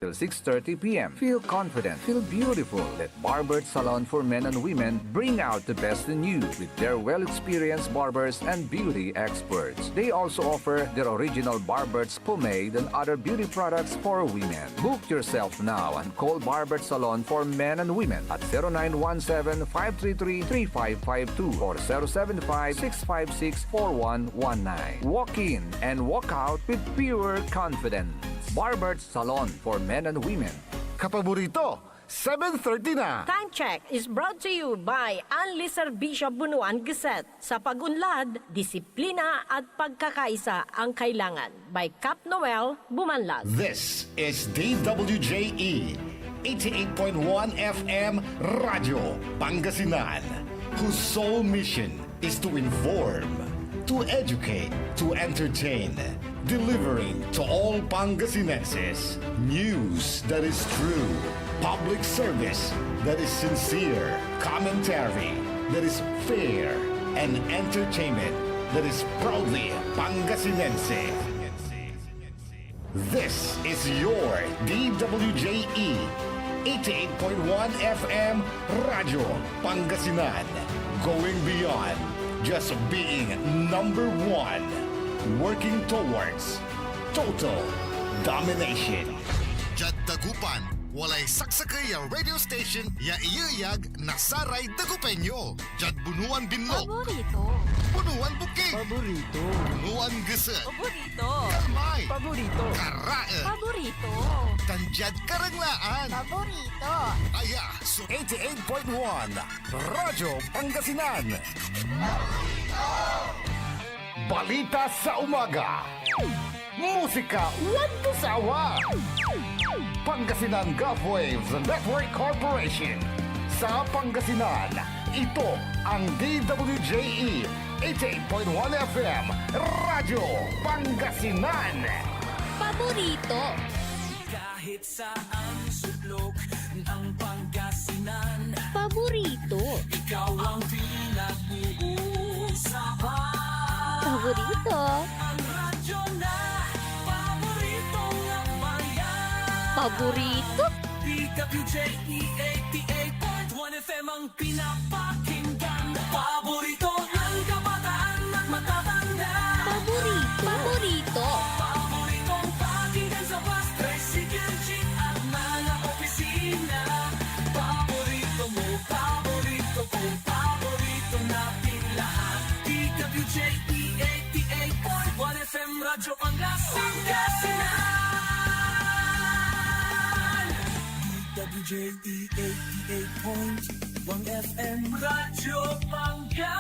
till 6:30 p.m. Feel confident, feel beautiful. Let Barbert Salon for Men and Women bring out the best in you with their well-experienced barbers and beauty experts. They also offer their original Barbert's pomade and other beauty products for women. Book yourself now and call Barbert Salon for Men and Women at 0917-533-3552 or 075-656-4119. Walk in and walk out with pure confidence. Barbert's Salon for Men and Women. Kapaborito, 7:30 na. Time check is brought to you by Anli Serbisyo Bunuan Gazette. Sa pagunlad, disiplina at pagkakaisa ang kailangan. By Cap Noel Bumanlag. This is DWJE 88.1 FM Radio Pangasinan, whose sole mission is to inform, to educate, to entertain, delivering to all Pangasinenses news that is true, public service that is sincere, commentary that is fair, and entertainment that is proudly Pangasinense. This is your DWJE 88.1 FM Radio Pangasinan, going beyond just being number one, working towards total domination. Jad Dagupan, walay saksakay ya radio station ya iyayag nasaray Dagupenyo. Jad Bunuan Binlog, Paborito. Bunuan Bukid, Paborito. Bunuan Gese, Paborito. Kalmay, Paborito. Karae, Paborito. Tanjad Karanglaan, Paborito. Aya, so 88.1 Radyo Pangasinan. Balita sa umaga. Musika walang sawa. Pangasinan Gulf Waves Network Corporation. Sa Pangasinan, ito ang DWJE 88.1 FM Radyo Pangasinan. Paborito. Kahit saan sulok ng Pangasinan, Paborito. ikaw ang pinag-uusapan. Paborito. Ang radyo na paborito ng bayan. Paborito. DWJE 88.1 FM ang pinapakinggan. Paborito ng kabataan at matatanda. Paborito. Paborito. Paboritong pakinggan sa bus, tricycle, jeep at mga opisina. Paborito mo, paborito ko, paborito natin lahat. DWJE 88.1 FM Radyo Pangasinan. DWJE 88.1 FM Radyo Pangasinan.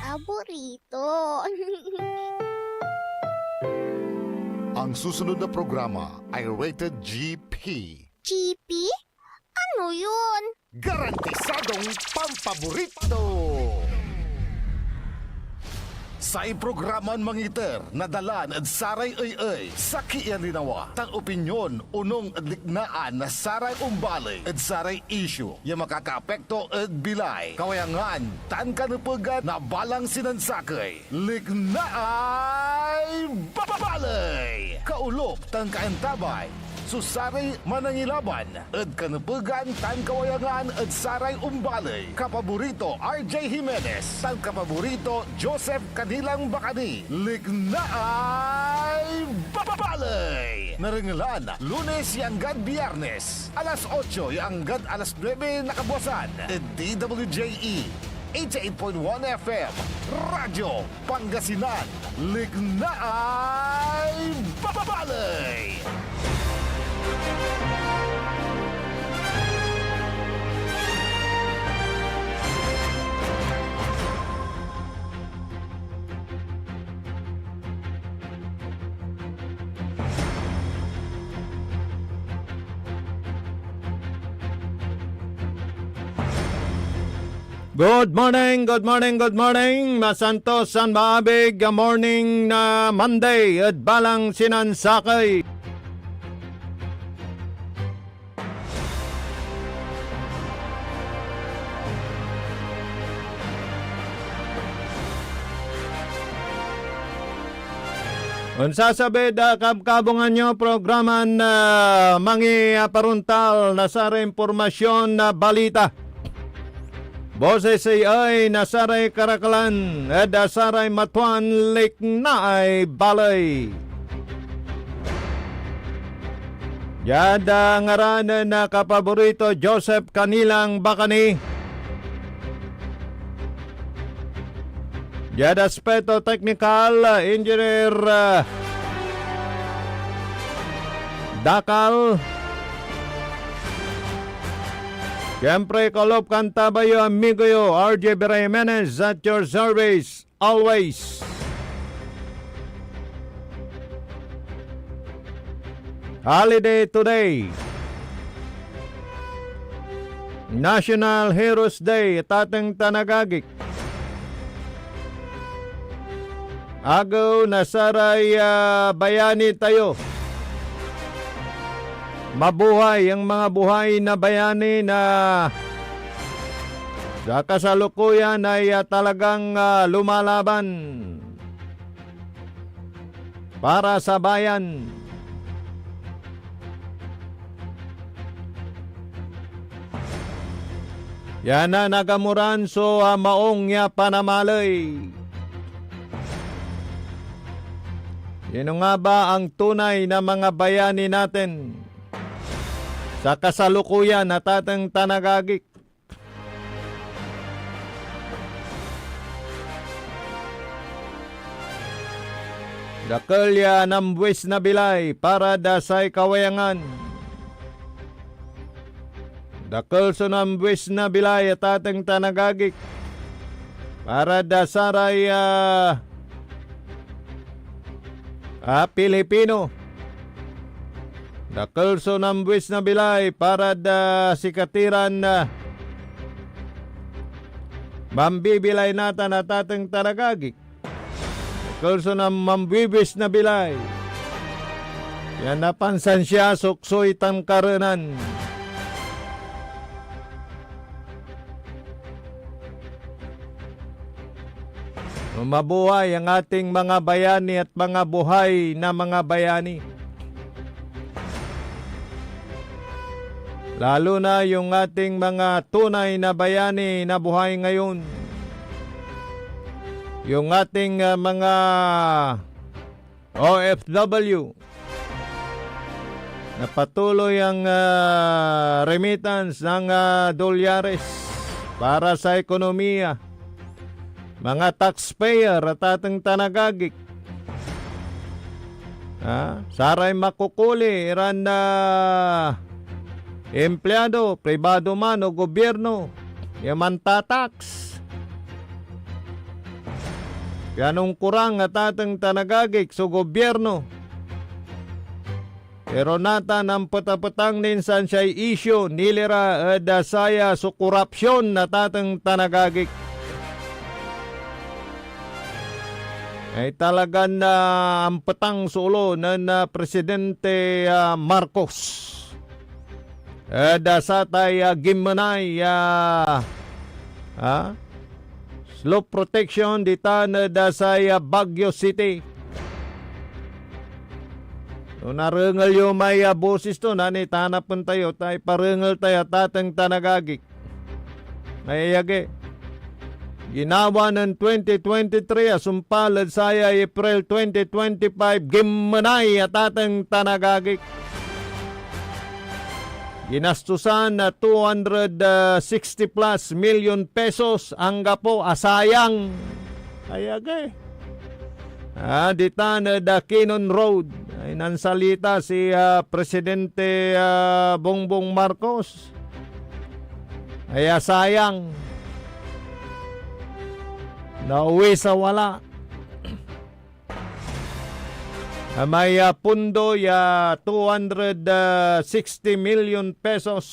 Paborito. Ang susunod na programa ay rated GP. GP? Ano yun? Garantisadong pampaborito! Sa iprograman mangiter, nadalan at saray ay sa kiyaninawa. Tang opinyon, unong adliknaan na saray umbali at saray issue. Yung makakaapekto at bilay. Kawayangan, tan kanupugan na balang sinansakay. Liknaay babalay! Kaulop, tan kaantabay. Susaray manangilaban at kanupugan tan kawayangan at saray umbalay. Kapaborito RJ Jimenez, tan kapaborito Joseph Kanilang Bakani. Lignaay babalay. Naringalan, Lunes yanggad Biyernes, alas 8 yanggad alas 9 nakabuasan. At DWJE 88.1 FM Radyo Pangasinan. Lignaay babalay. Good morning, good morning, good morning. Masantos San Maabig, morning na Monday at balang sinansakay. Unsa sabi da kabkabungan nyo programan na mangi paruntal na sa impormasyon na balita. Boses ay nasaray Karakalan at nasaray Matuan Lake na ay balay. Yada ngaran na kapaborito Joseph Kanilang Bakani. Yada aspeto technical engineer Dakal. Siyempre, Kolob Cantabayo, amigo yo, RJ Jimenez at your service, always. Holiday today. National Heroes Day, tatang tanagagik. Agaw nasaray bayani tayo. Mabuhay ang mga buhay na bayani na sa kasalukuyan ay talagang lumalaban para sa bayan. Yan na nagamuran so maong ya panamalay. Yan nga ba ang tunay na mga bayani natin? Sa kasalukuyan na tatang tanagagik. Dakalya ng buwis na bilay para dasay kawayangan. Dakalso ng buwis na bilay at tatang tanagagik para dasaray Pilipino. Dakalso ng buwis na bilay para da sikatiran na mambibilay nata na tatang taragagik. Dakalso ng mambibis na bilay. Yan napansan siya suksoy tangkaranan. Mabuhay ang ating mga bayani at mga buhay na mga bayani. Lalo na yung ating mga tunay na bayani na buhay ngayon. Yung ating mga OFW na patuloy ang remittance ng dolyares para sa ekonomiya. Mga taxpayer at ating tanagagik. Saray makukuli iran na empleyado, pribado man o gobyerno, yaman tataks. Yanong kurang at ating tanagagik sa gobyerno. Pero nata ng patapatang ninsan siya issue nilira dasaya sa korupsyon na tatang tanagagik. Ay talagang na ang patang sulo na Presidente Marcos. Dasatay gimanay slope protection dita na dasay Baguio City. So narengal yung may boses to nani tanapan tayo tay parengal tayo tatang tanagagik. Nayayagi. Ginawa ng 2023 sumpalad saya April 2025 gimanay at atang tanagagik. Ginastusan na 260 plus million pesos ang gapo asayang. Ayagay. Dita na Dakinon Road ay nansalita si Presidente Bongbong Marcos. Ay asayang. Nauwi sa wala. May pundo 260 million pesos.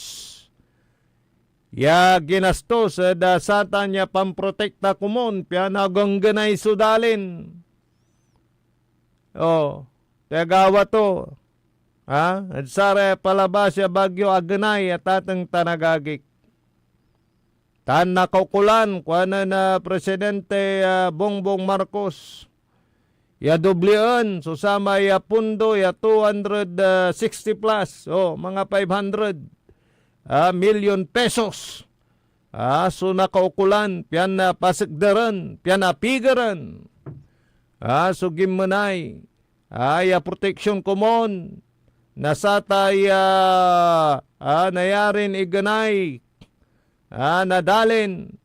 Ginastos dasatan niya pamprotekta kumon pianagangganay sudalin. Tagawa to. At sare palabas ya Bagyo Aganay at atang tanagagik. Tan nakukulan kuana na Presidente Bongbong Marcos. ya dublian, so sama ya pundo, ya 260 plus, mga 500 million pesos. So nakaukulan, piyan na pasigdaran, piyan na pigaran. So gimanay, ya protection common, nasatay nayarin iganay, nadalin.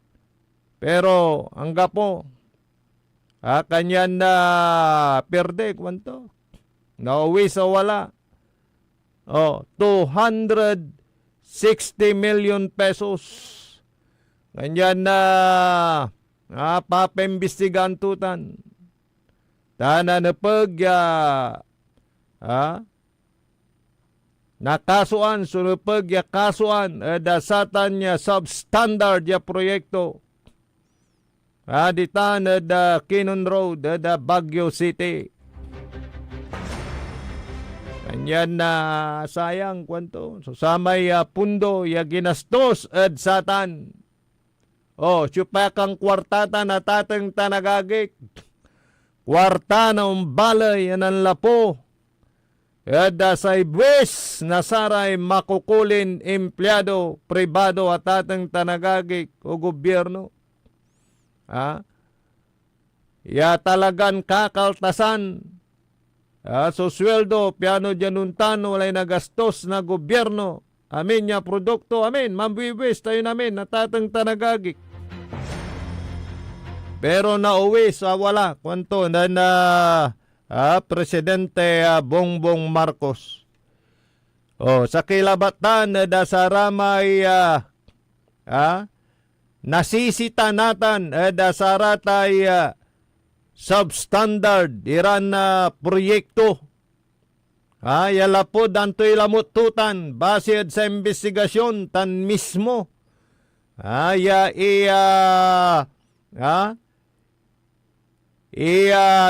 Pero hangga po, kanyan na perde, kwanto? Nauwi sa wala. 260 million pesos. Ganyan na papembestigan tutan. Tana na pag nakasuan, sunupag ya kasuan, dasatan niya substandard ya proyekto. Dita na da Kinon Road, da Baguio City. Ganyan na sayang kwanto. So samay pundo ya ginastos at satan. Supakang kwartata na tatang tanagagik. Kwarta na umbalay yan ang lapo. Eda sa ibwes na saray makukulin empleyado, pribado at tatang tanagagik o gobyerno. Ya talagan kakaltasan. So sweldo, piano dyanuntan, walay nagastos na gobyerno. Amin ya produkto, amin, mambiwis tayo namin, natatang tanagagik. Pero nauwi sa wala, kwanto na Presidente Bongbong Marcos. Sa kilabatan na dasaramay nasisita natan dasaratay substandard iran na proyekto. Yalapod antoy lamot tutan base sa investigasyon tan mismo.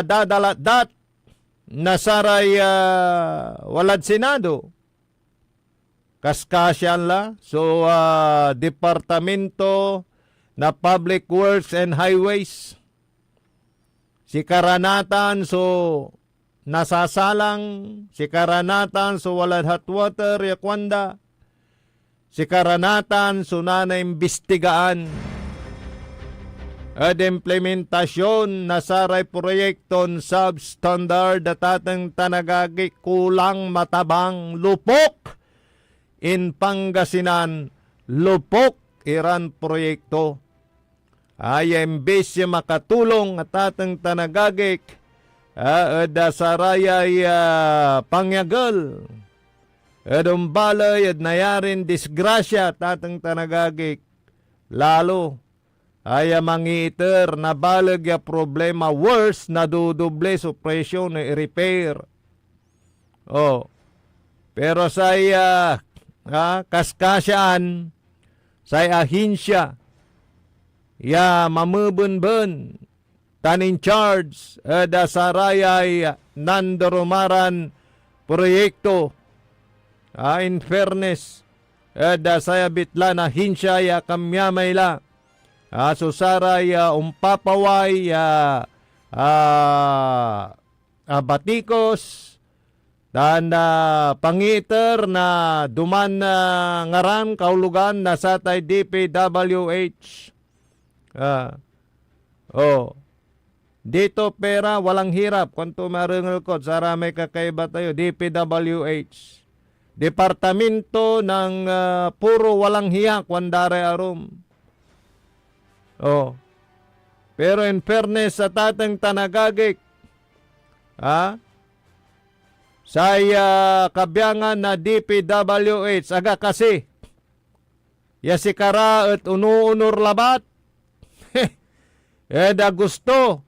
Dadalat nasaray walad Senado. Kaskasyan la. So, Departamento na Public Works and Highways. Si Karanatan, so nasasalang. Si Karanatan, so walad hot water, yakwanda. Si Karanatan, so nanaimbestigaan. At implementasyon nasaray proyekton substandard datatang tanagagi kulang matabang lupok in Pangasinan lupok iran proyekto. Imbes siya makatulong at atang tanagagik dasarayay pangyagal dumbalay at nayarin disgrasya at atang tanagagik lalo ay mangiter na balag ya problema worse na duduble so presyo na i-repair. Pero sa kaskasyaan sa ahinsya ya mamubun-bun tan in charge da sarayay nandarumaran proyekto in fairness da saya bitla na hinsya ya kamyamayla susaray umpapaway batikos dan pangiter na duman na ngaran kaulugan na satay DPWH. Dito pera walang hirap kung maringal ko sara may kakaiba tayo DPWH. Departamento ng puro walang hiya kwandare arum. Pero in fairness sa tatang tanagagik, saya kabyangan na DPWH, aga kasi, yasikara at unuunor labat, eda gusto,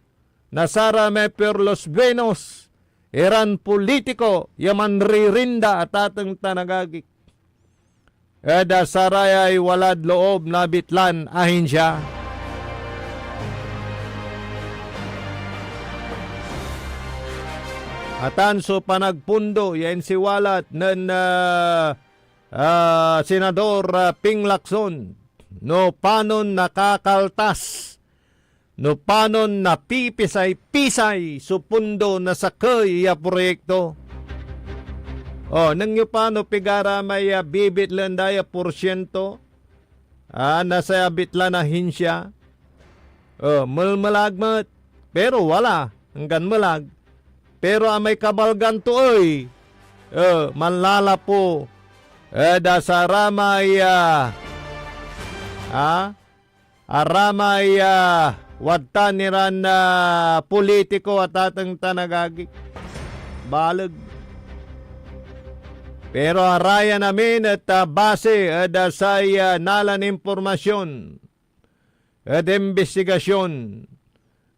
nasara me per los Venos, iran politiko, yaman ririnda at tatang tanagagik. Eda sarayay walad loob na bitlan ahin siya. Atan so panagpundo yan si walat ng Senador Ping Lacson no panon nakakaltas no panon napipisay-pisay supundo na sakay ya proyekto. Nang yung paano pigara may bibitlan daya porsyento, nasa bitla na hinsya. Malmalagmat, pero wala, hanggang malag. Pero may kabalgan to manlala po, dasaramay, aramay, wadta niran na politiko at atang tanagagik. Balag. Pero araya namin at base sa nalan impormasyon at investigasyon.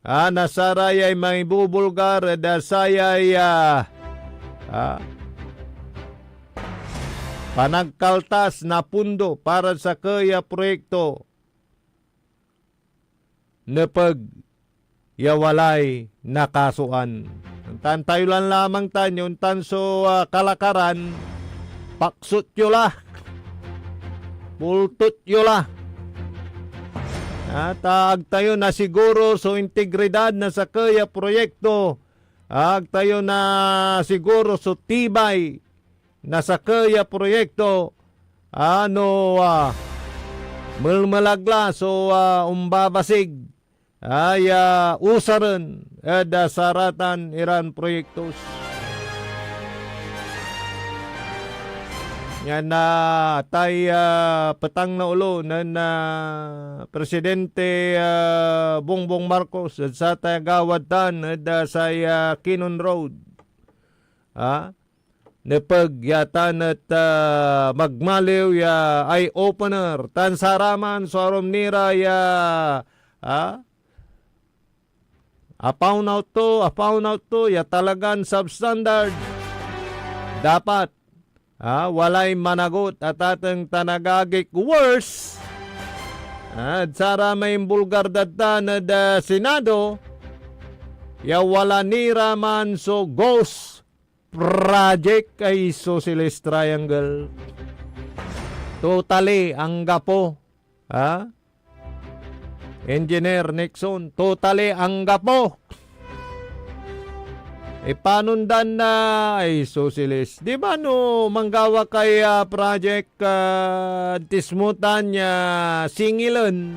Nasaraya ay may bubulgar at sayay panagkaltas na pundo para sa kaya proyekto na pag yawalay nakasuan. Tayo lang lamang tayo, tanso kalakaran, paksot yun lah, pultot yun lah. Ag tayo na siguro so integridad na sa kaya proyekto, ag tayo na siguro so tibay na sa kaya proyekto, malmalagla so umbabasig, ay usaran saratan iran proyektos. Yan na petang na ulo na Presidente Bongbong Marcos at sa tagawatan at sa Kinon Road. Napagyatan at magmaliw ay opener tan saraman so arom nira apaw out to talagan substandard dapat walay managot at atang tanagagik worse at sara may bulgar datan na Senado wala nira man so ghost project ay Socialist Triangle totally ang gapo Engineer Nixon, totally ang gapo. Panundan na ay socialist. Di ba no, manggawa kay project tismutan niya singilan.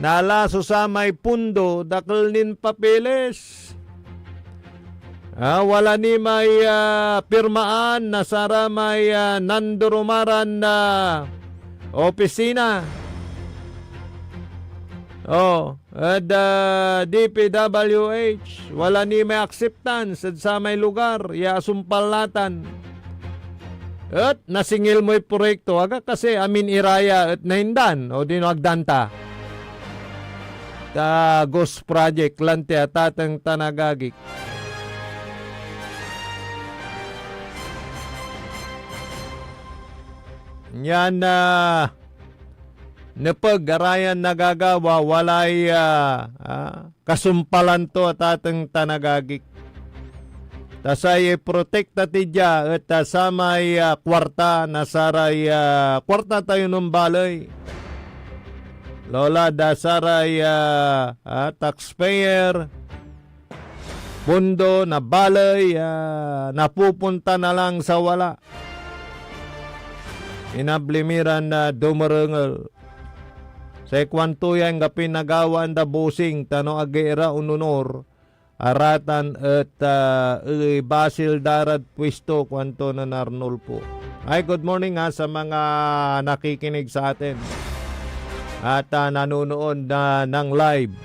Nalaso sa may pundo, dakal nin papeles. Wala ni may pirmaan na sara may nandurumaran na opisina. At DPWH, wala ni may acceptance sa may lugar, sumpalatan. At nasingil mo yung proyekto, kasi amin iraya at nahindan, di no agdanta. Ghost project, lante at atang tanagagik. Yan napag-arayan nagagawa, walay kasumpalan to at atang tanagagik. Tasay protekta tidya at samay kwarta, nasaray kwarta tayo ng balay. Lola, dasaray taxpayer, pundo na balay, napupunta na lang sa wala. Inablimiran na dumarungal. Sa kwanto yan nga pinagawan da busing tano agera ununor aratan at basil darat pwesto kwanto na narnol po. Ay, good morning sa mga nakikinig sa atin at nanonood ng live.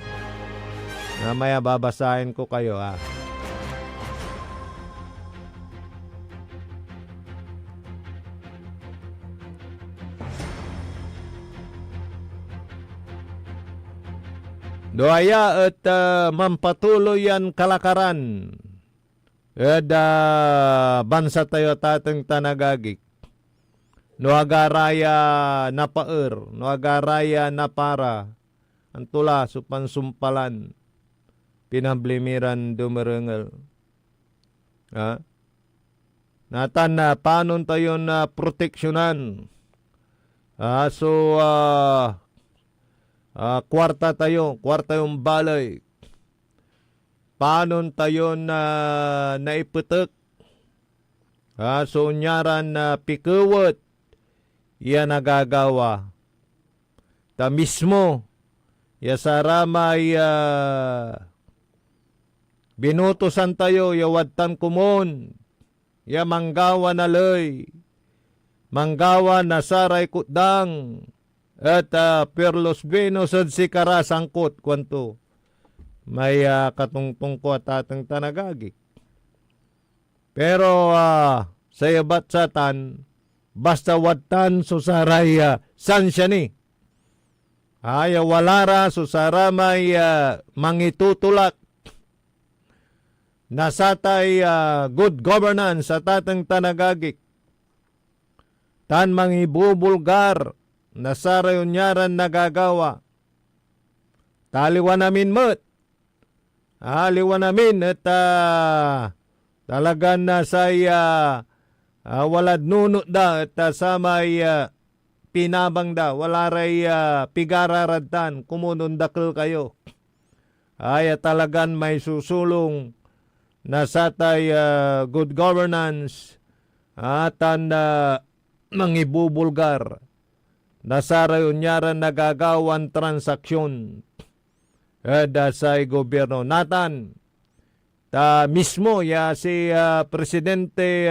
Mamaya babasahin ko kayo Doaya at mampatuloy yan kalakaran at bansa tayo tatang tanagagik. No agaraya na paer, no agaraya na para, antula supansumpalan, pinablimiran dumarungal. Natan na panon tayo na proteksyonan. kwarta yung balay. Paano tayo na naiputok? So unyaran na pikawat, yan nagagawa. Ta mismo, ya saramay binutusan tayo, yawadtan kumon, ya manggawa na loy, manggawa na saray kutdang, at perlos benos at si karasangkot kwanto. May katungtong ko at atang tanagagi. Pero sa yabat satan, basta watan susaray san siya ni. Walara susaramay mangitutulak. Nasatay good governance sa tatang tanagagik. Tan mangibubulgar, nasaray unyaran nagagawa. Taliwan namin mo't. Aliwan namin at talagang nasay walad nunot da at samay pinabang da. Wala ray pigararatan kumunundakil kayo. Ay talagang may susulong na satay good governance atan mangibubulgar. Nasaray unyaran nagagawan transaksyon. Dasay gobyerno natan ta mismo ya si presidente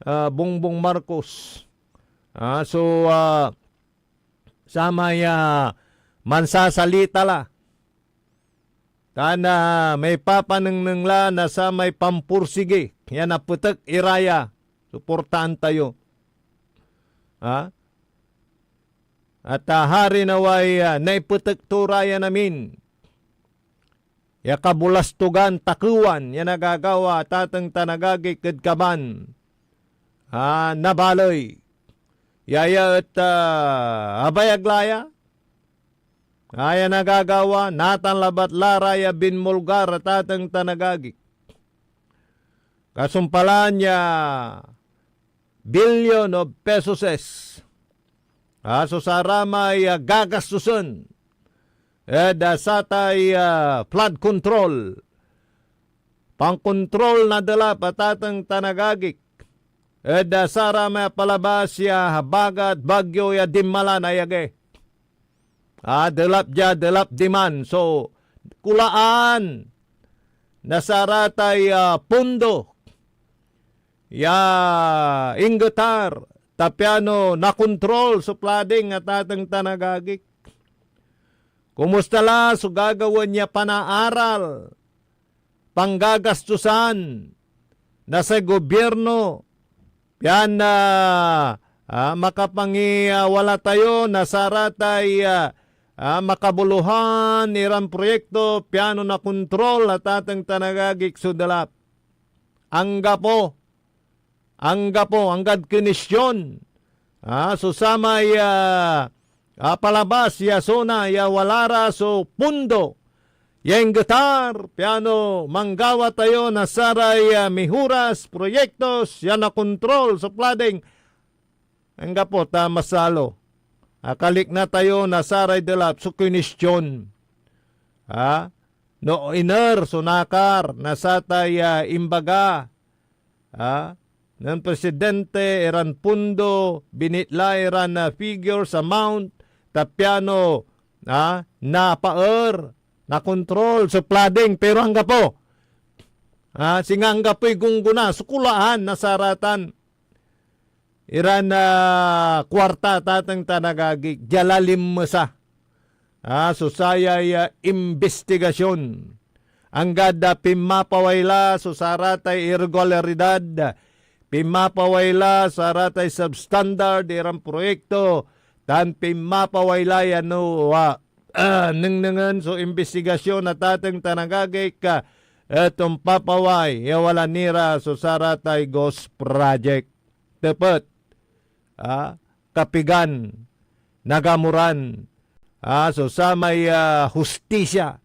Bongbong Marcos sama mansasalita la kana may papaneng la na sa may pampursige yan na putek iraya suportaan tayo at hari naway naiputek turaya namin. Ya kabulastugan takuan ya nagagawa tatang tanagagi kadkaman. Nabaloy. Yaya at abayaglaya. Kaya nagagawa natan labat laraya bin mulgar tatang tanagagi. Kasumpalan niya billion of pesos so saramay gagastusan dasatay flood control pangkontrol na dala patatang tanagagik saramay palabas ya habagat bagyo ya dimmalan ayage delap diman so kulaan nasaratay pundo ya inggetar tapiano na control so flooding at atang tanagagik. Kumusta la so gagawan niya panaaral, panggagastusan na sa gobyerno. Yan na makapangiwala tayo na saratay makabuluhan irang proyekto piano na control at atang tanagagik so dalap. Anggad kinisyon. Susamay palabas ya sona ya walara so pundo. Yang getar piano manggawa tayo na saray mihuras proyektos ya na kontrol sa flooding. Anggapo ta masalo. Akalik na tayo na saray delap so kinisyon. No iner so nakar na satay imbaga. Ng presidente eran pundo binitla eran figures amount tapiano na paer na control sa flooding pero hangga po singangga po'y gungguna sukulaan na saratan iran kwarta tatang tanagagik jalalim masa susayay investigasyon anggada pimapawayla susaratay irregularidad pimapawayla sa ratay substandard irang proyekto tan pimapawayla yan nangnan so investigasyon na tatang tanagagay ka etong papaway wala nira so sa ratay ghost project tepat kapigan nagamuran so sa may hustisya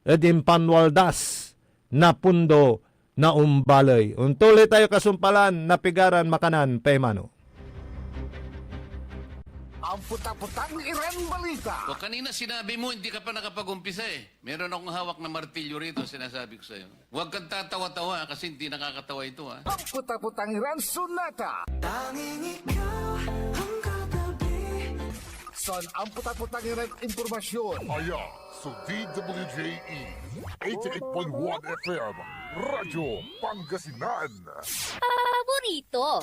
edim panwaldas na pundo na umbalay. Untuloy tayo kasumpalan, napigaran makanan, paymano. ang puta-putang Iren Balita. O kanina sinabi mo, hindi ka pa nakapag-umpisa eh. Meron akong hawak na martilyo rito, sinasabi ko sa'yo. Huwag kang tatawa-tawa kasi hindi nakakatawa ito ha. Ang puta-putang Iren Sunata. Tanging ikaw ang katabi. Son ang puta-putang Iren Impormasyon. Aya sa DWJE 88.1 FM Radyo Pangasinan. Paborito.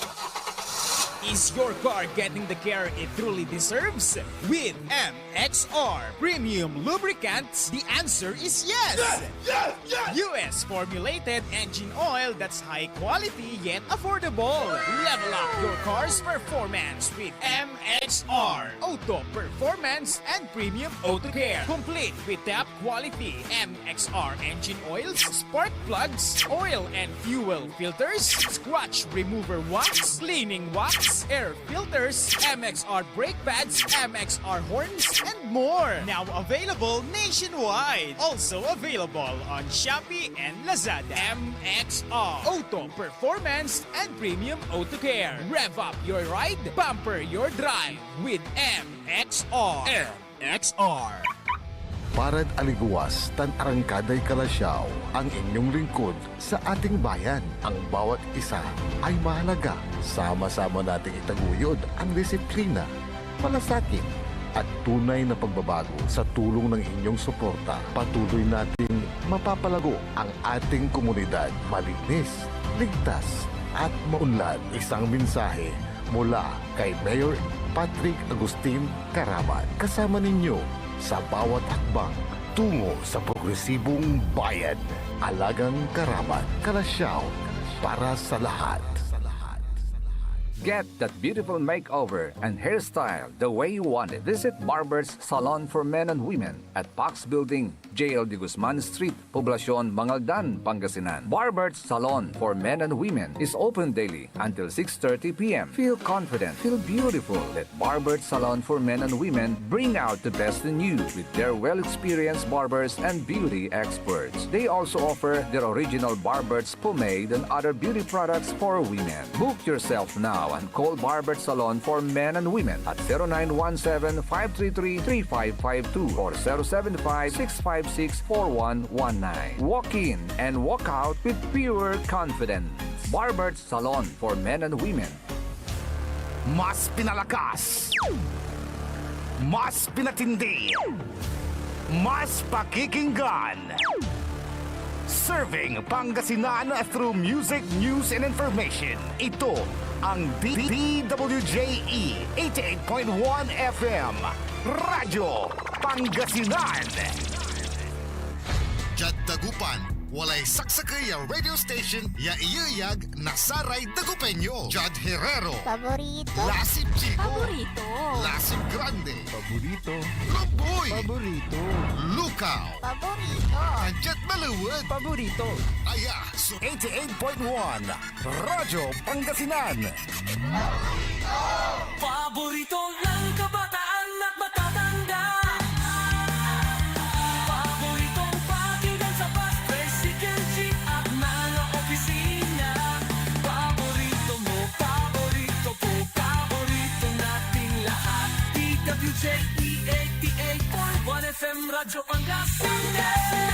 Is your car getting the care it truly deserves? With MXR Premium Lubricants, the answer is yes! US formulated engine oil that's high quality yet affordable. Level up your car's performance with MXR Auto Performance and Premium Auto Care. Complete with top quality MXR engine oils, spark plugs, oil and fuel filters, scratch remover wax, cleaning wax, air filters, MXR brake pads, MXR horns, and more. Now available nationwide. Also available on Shopee and Lazada. MXR Auto Performance and Premium Auto Care. Rev up your ride, bumper your drive with MXR. MXR. Parad aliguas, tan arangkaday kalasyaw, ang inyong lingkod sa ating bayan. Ang bawat isa ay mahalaga. Sama-sama nating itaguyod ang disiplina, malasakit, at tunay na pagbabago. Sa tulong ng inyong suporta, patuloy nating mapapalago ang ating komunidad. Malinis, ligtas, at maunlad. Isang mensahe mula kay Mayor Patrick Agustin Caraman. Kasama ninyo sa bawat hakbang tungo sa progresibong bayan. Alagang Caraman, Kalasyaw, para sa lahat. Get that beautiful makeover and hairstyle the way you want it. Visit Barber's Salon for Men and Women at Pax Building, JL de Guzman Street, Poblacion, Mangaldan, Pangasinan. Barber's Salon for Men and Women is open daily until 6:30 p.m. Feel confident, feel beautiful. Let Barber's Salon for Men and Women bring out the best in you with their well-experienced barbers and beauty experts. They also offer their original Barber's pomade and other beauty products for women. Book yourself now and call Barber's Salon for Men and Women at 0917-533-3552 or 075-656-4119. Walk in and walk out with pure confidence. Barber's Salon for Men and Women. Mas pinalakas, mas pinatindi, mas pakikinggan. Serving Pangasinan through music, news, and information. Ito ang DWJE 88.1 FM Radyo Pangasinan. Jad Dagupan, walay saksakay a radio station ya iyayag na Saray Dagupeño. Jad Herrero, Paborito. Lasip Chico, Paborito. Lasip Grande, Paborito. Lumboy, Paborito. Lukaw, Paborito. Jet Maluwad, Paborito. Aya, so 88.1 Radyo Pangasinan. Paborito ng kabataan at matatanda. Paboritong pakinggan sa bus, tricycle, jeep at mga opisina. Paborito mo, paborito ko, paborito nating lahat. DWJE 88.1 FM Radyo Pangasinan.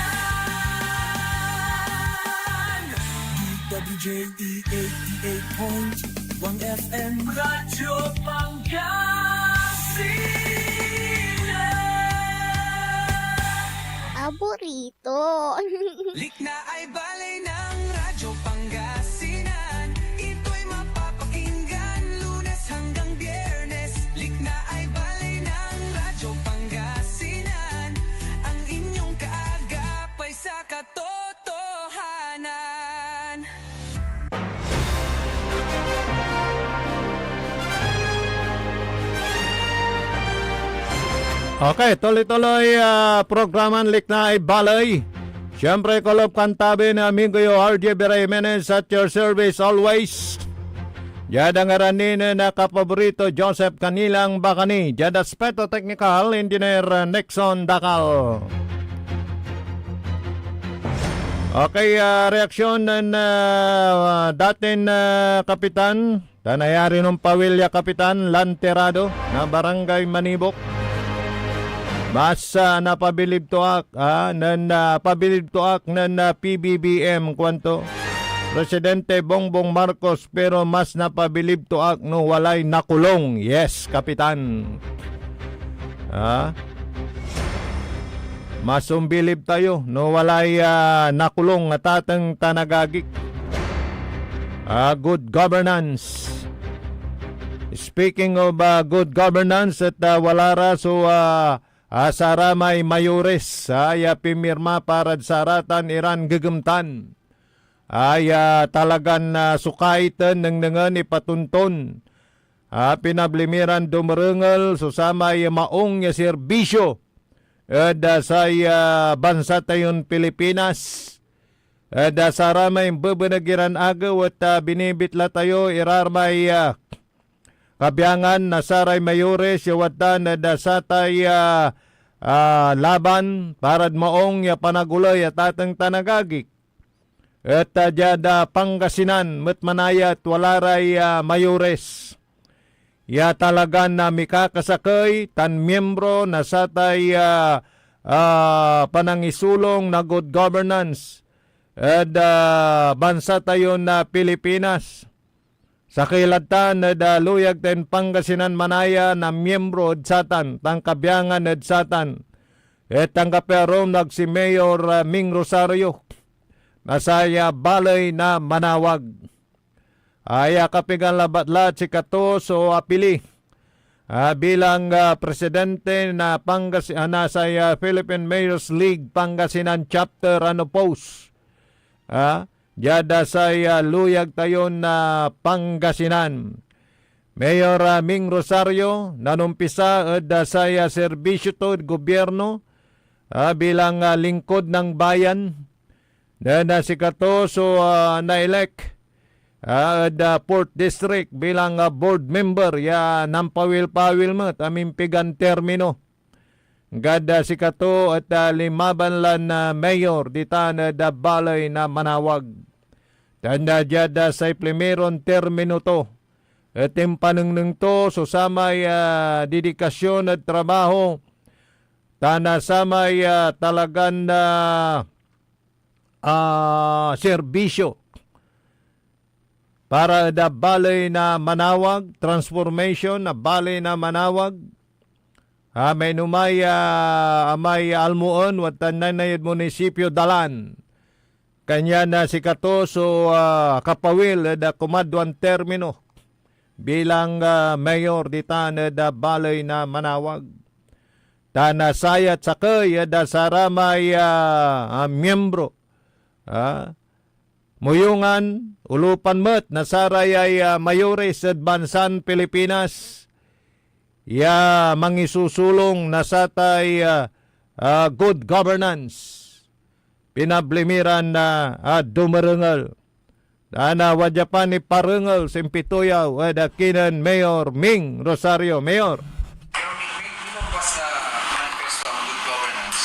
DWJE 88.1 FM Radyo Pangasinan. Paborito. Likna ay balay ng Radyo Pangasinan. Ito'y mapapakinggan Lunes hanggang Biyernes. Likna ay balay ng Radyo Pangasinan. Ang inyong kaagapay sa katotohanan. Okay, tuloy-tuloy programan Likna ay Balay. Siyempre, kolob kantabi na amigo yo RJ Jimenez at your service always. Jada ngaranin na kapaborito Joseph Kanilang Bakani. Jada Aspeto Technical Engineer Nixon Dakal. Okay, reaksyon ng dating kapitan Tanayari ng Pawilya Kapitan Lanterado na Barangay Manibok. Mas napabilib to ak nan PBBM kwanto. Presidente Bongbong Marcos pero mas napabilib to ak no walay nakulong. Yes, Kapitan. Mas umbilib tayo no walay nakulong nga tatang tanagagik. Good governance. Speaking of good governance at wala raso saramay mayores ay pimirma para saratan iran gagamtan ay talagan sukaitan ng nangan ipatunton pinablimiran dumarungal susamay maong serbisyo at sa bansa tayon Pilipinas. Saramay babanagiran agaw at binibitla tayo irarmay kabyangan na saray mayores yawatan na dasatay laban parad maong panagulay at atang tanagagik. At jada Pangasinan matmanaya at walaray mayores. Ya talagan na mikakasakay tan miyembro na satay panangisulong na good governance. At bansa tayo na Pilipinas. Sa kilatan na luyag ten Pangasinan manaya na miyembro at satan, tangkabyangan at satan. At tangkaperom nag si Mayor Ming Rosario, nasaya balay na manawag. Aya kapigan labatlat si Katoso apili. Bilang presidente na nasaya Philippine Mayors League Pangasinan Chapter Post. Jada saya luyag tayo na Pangasinan. Mayor Ming Rosario nanumpisa at saya serbisyo to gobyerno bilang lingkod ng bayan. Na si Katoso na-elect at 4th District bilang board member ya nampawil-pawil mo at amimpigan termino. Gada si Kato at limabanlan na mayor dita na balay na manawag. Tanda jada sa primeron termino to. At impanungnung to susamay dedikasyon at trabaho. Tana samay talagan na serbisyo. Para da balay na manawag, transformation na balay na manawag. May amay almuon wat tanay munisipyo Dalan. Kanya na si Katoso kapawil da kumadwan termino bilang mayor dita da balay na manawag. Tana sayat sakay da saramay miyembro. Muyungan ulupan met na saray ay mayores at bansan Pilipinas. Ya mangisusulong na satay good governance. Pinablimiran na dumarengal. Dana wajapan ni parengal simpituyaw kinan Mayor Ming Rosario. Mayor. Lumabas na manifesto ang good governance.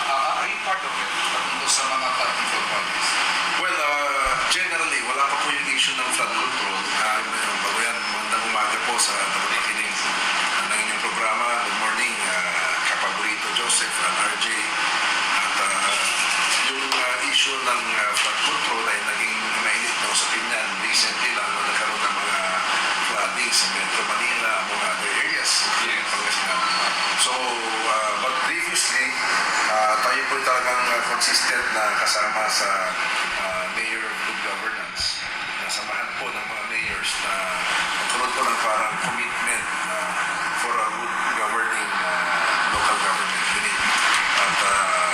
Are you part of it? Patungkol sa mga political parties? Well, generally, wala pa po yung issue ng flood control. Bago yan, magandang umaga po sa nakikinig ng inyong programa. Good morning, Kapaborito Joseph and RJ. At yung issue ng flood control ay naging mainit na usapin yan recently lang na nagkaroon ng mga flooding sa Metro Manila, mga other areas in Pangasinan. So, but previously, tayo po talagang consistent na kasama sa Mayor of Good Governance. Nasamahan po ng mga mayors na magkaroon po ng parang commitment for a good governing local government unit. At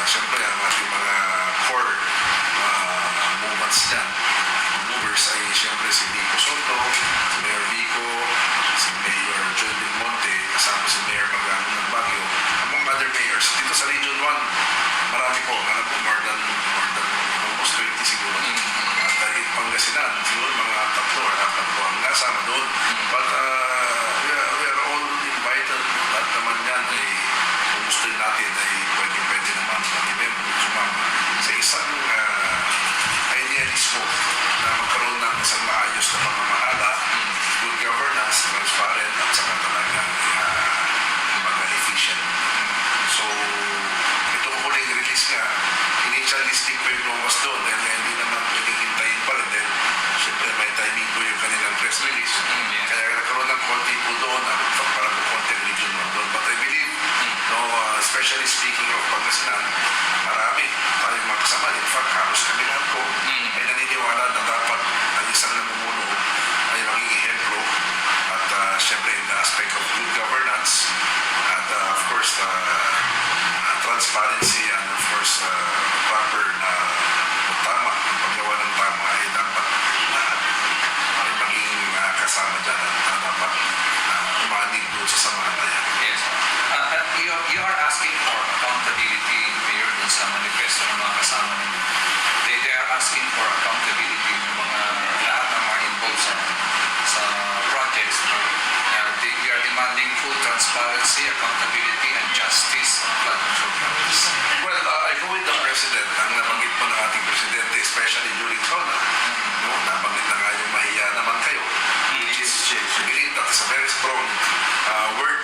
syempre, ang ating mga core movements dyan, movers ay syempre si Vico Soto, si Mayor Vico, si Mayor Joel Del Monte, kasama si Mayor Magano ng Baguio, among other mayors. Dito sa Region 1, marami po, more than almost 20 siguro. At Pangasinan, siguro mga 3 or 4 po ang nasama doon. But we are all invited. At naman yan ay kung gusto natin ay pwede naman kami sumama sa isang idealismo na magkaroon ng isang maayos na pamamahala, good especially speaking of Pangasinan, marami tayong mga kasama. In fact, halos kami lahat po ay naniniwala na dapat ang isang namumuno ay maging ehemplo at syempre in the aspect of good governance at of course transparency and of course proper na tama, ang paggawa ng tama ay dapat lahat ay maging kasama dyan at dapat umanig doon sa samahan na yan. Yes. At you are asking for accountability, Mayor, dun sa manifesto ng mga kasama ninyo. They are asking for accountability ng mga lahat ng mga involved sa projects. You are demanding full transparency, accountability, and justice on flood control projects. Well, I go with the President. Ang nabanggit po ng ating Presidente, especially during SONA, no, nabanggit na nga yung mahiya naman kayo. Which is, I believe that is a very strong word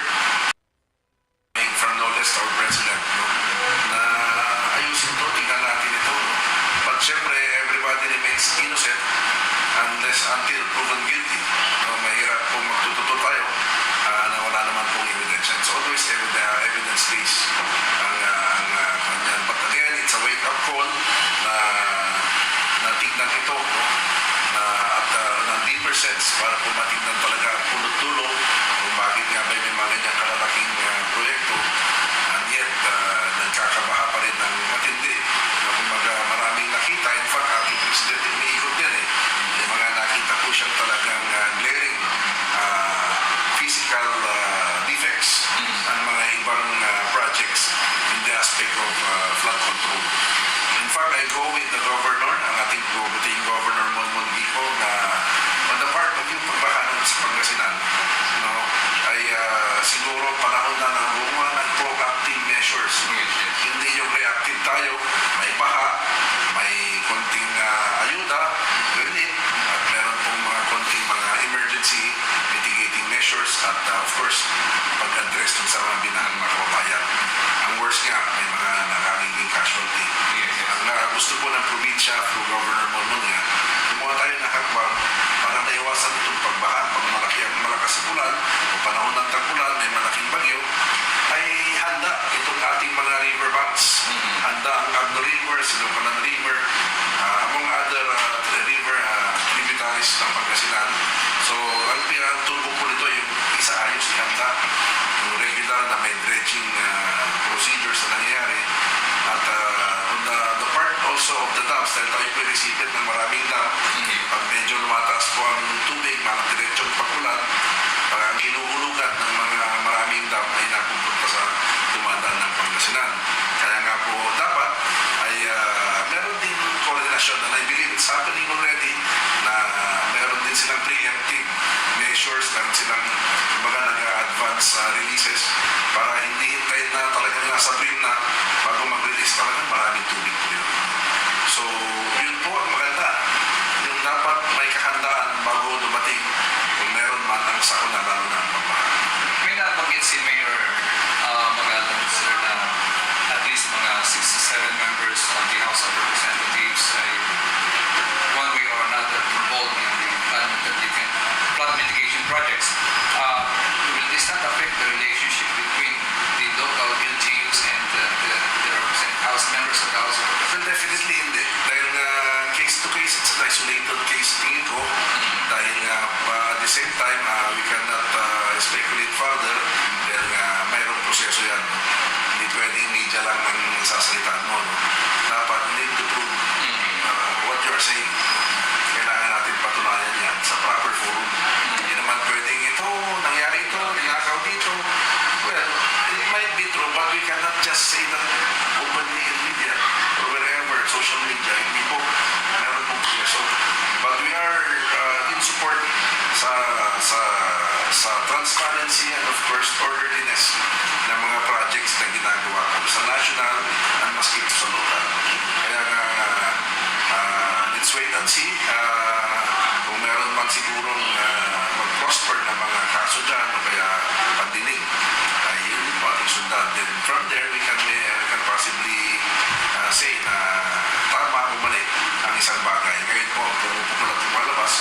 from no less our President, no, na ayusin to, tingnan natin ito. No? But syempre, everybody remains innocent until proven guilty. No, mahirap po magtututo tayo na wala naman pong evidence. It's always evidence-based ang kanyan. But again, it's a wake-up call na tingnan ito, no? Ng deeper sense para po matingnan talaga ang punot-dulo kung bakit nga ba may mga ganyang kalalaking proyekto and yet nagkakabaha pa rin ng matindi na kumbaga maraming nakita. In fact, ating Presidente umiikot din may mga nakita po siyang talagang glaring physical defects ng mga ibang projects in the aspect of flood control. In fact, I go with the governor, ang ating Governor Monmon Vico, na on the part of yung pagbahanan sa Pangasinan, no, ay siguro panahon na ng gumawa ng proactive measures. Hindi yung reactive tayo, may baha, may konting ayuda, ganit, at meron pong mga konting mga emergency mitigating measures at of course, pag-address dun sa mga binahang mga kababayan. Ang worst nga, may mga nakagiging casualty. Ang gusto po ng probinsya through Governor Monmon nga, gumawa tayo ng hakbang para maiwasan itong pagbaha. Pag malakas ang ulan o panahon ng tag-ulan, may malaking bagyo, ay handa itong ating mga riverbanks. Handa ang Agno River, Silocalan River, among other river tributaries ng Pangasinan. So, ang turbo po nito yung isaayos, ihanda yung regular na may dredging procedures na nangyayari. At on the part also of the dams, dahil tayo po resipit ng maraming dam, pag medyo lumataas po ang tubig, mga diretsong pagulan, ang hinuhulugan ng mga maraming dam ay napupunta sa dumadaan ng Pangasinan. Kaya nga po dapat ay meron din coordination and I believe it's happening already na meron din silang preemptive measures, meron silang nag-advance releases para hindi hintayin na talagang nasa brim na bago mag-release talagang maraming tubig po yun. So, yun po ang maganda. Yung dapat may kahandaan bago dumating kung meron man ang sakuna lalo na ang pagbaha. May nabanggit si Mayor Magalang, sir, na at least mga 67 members of the House of Representatives ay one way or another involved in the flood mitigation projects. Will this not affect the relationship between the local LGUs and the House members of the House of Representatives? Well, definitely hindi. Dahil case to case, it's an isolated case tingin ko. Dahil at the same time, we cannot speculate further dahil mayroong proseso yan. Hindi pwedeng media lang ang sasalitaan mo. No? Dapat need to prove what you are saying. Kailangan natin patunayan yan sa proper forum. Hindi naman pwedeng ito, nangyari ito, ninakaw dito. Well, it might be true, but we cannot just say that openly in media or wherever, social media, hindi po meron pong proseso. But we are in support sa transparency and of course orderliness ng mga projects na ginagawa po sa national and maski sa local. Kaya nga, let's wait and see kung meron man sigurong mag-prosper na mga kaso dyan o kaya pandinig ay yun po ating sundan. Then from there we can possibly say na tama o mali ang isang bagay. Ngayon po, kung lumalabas,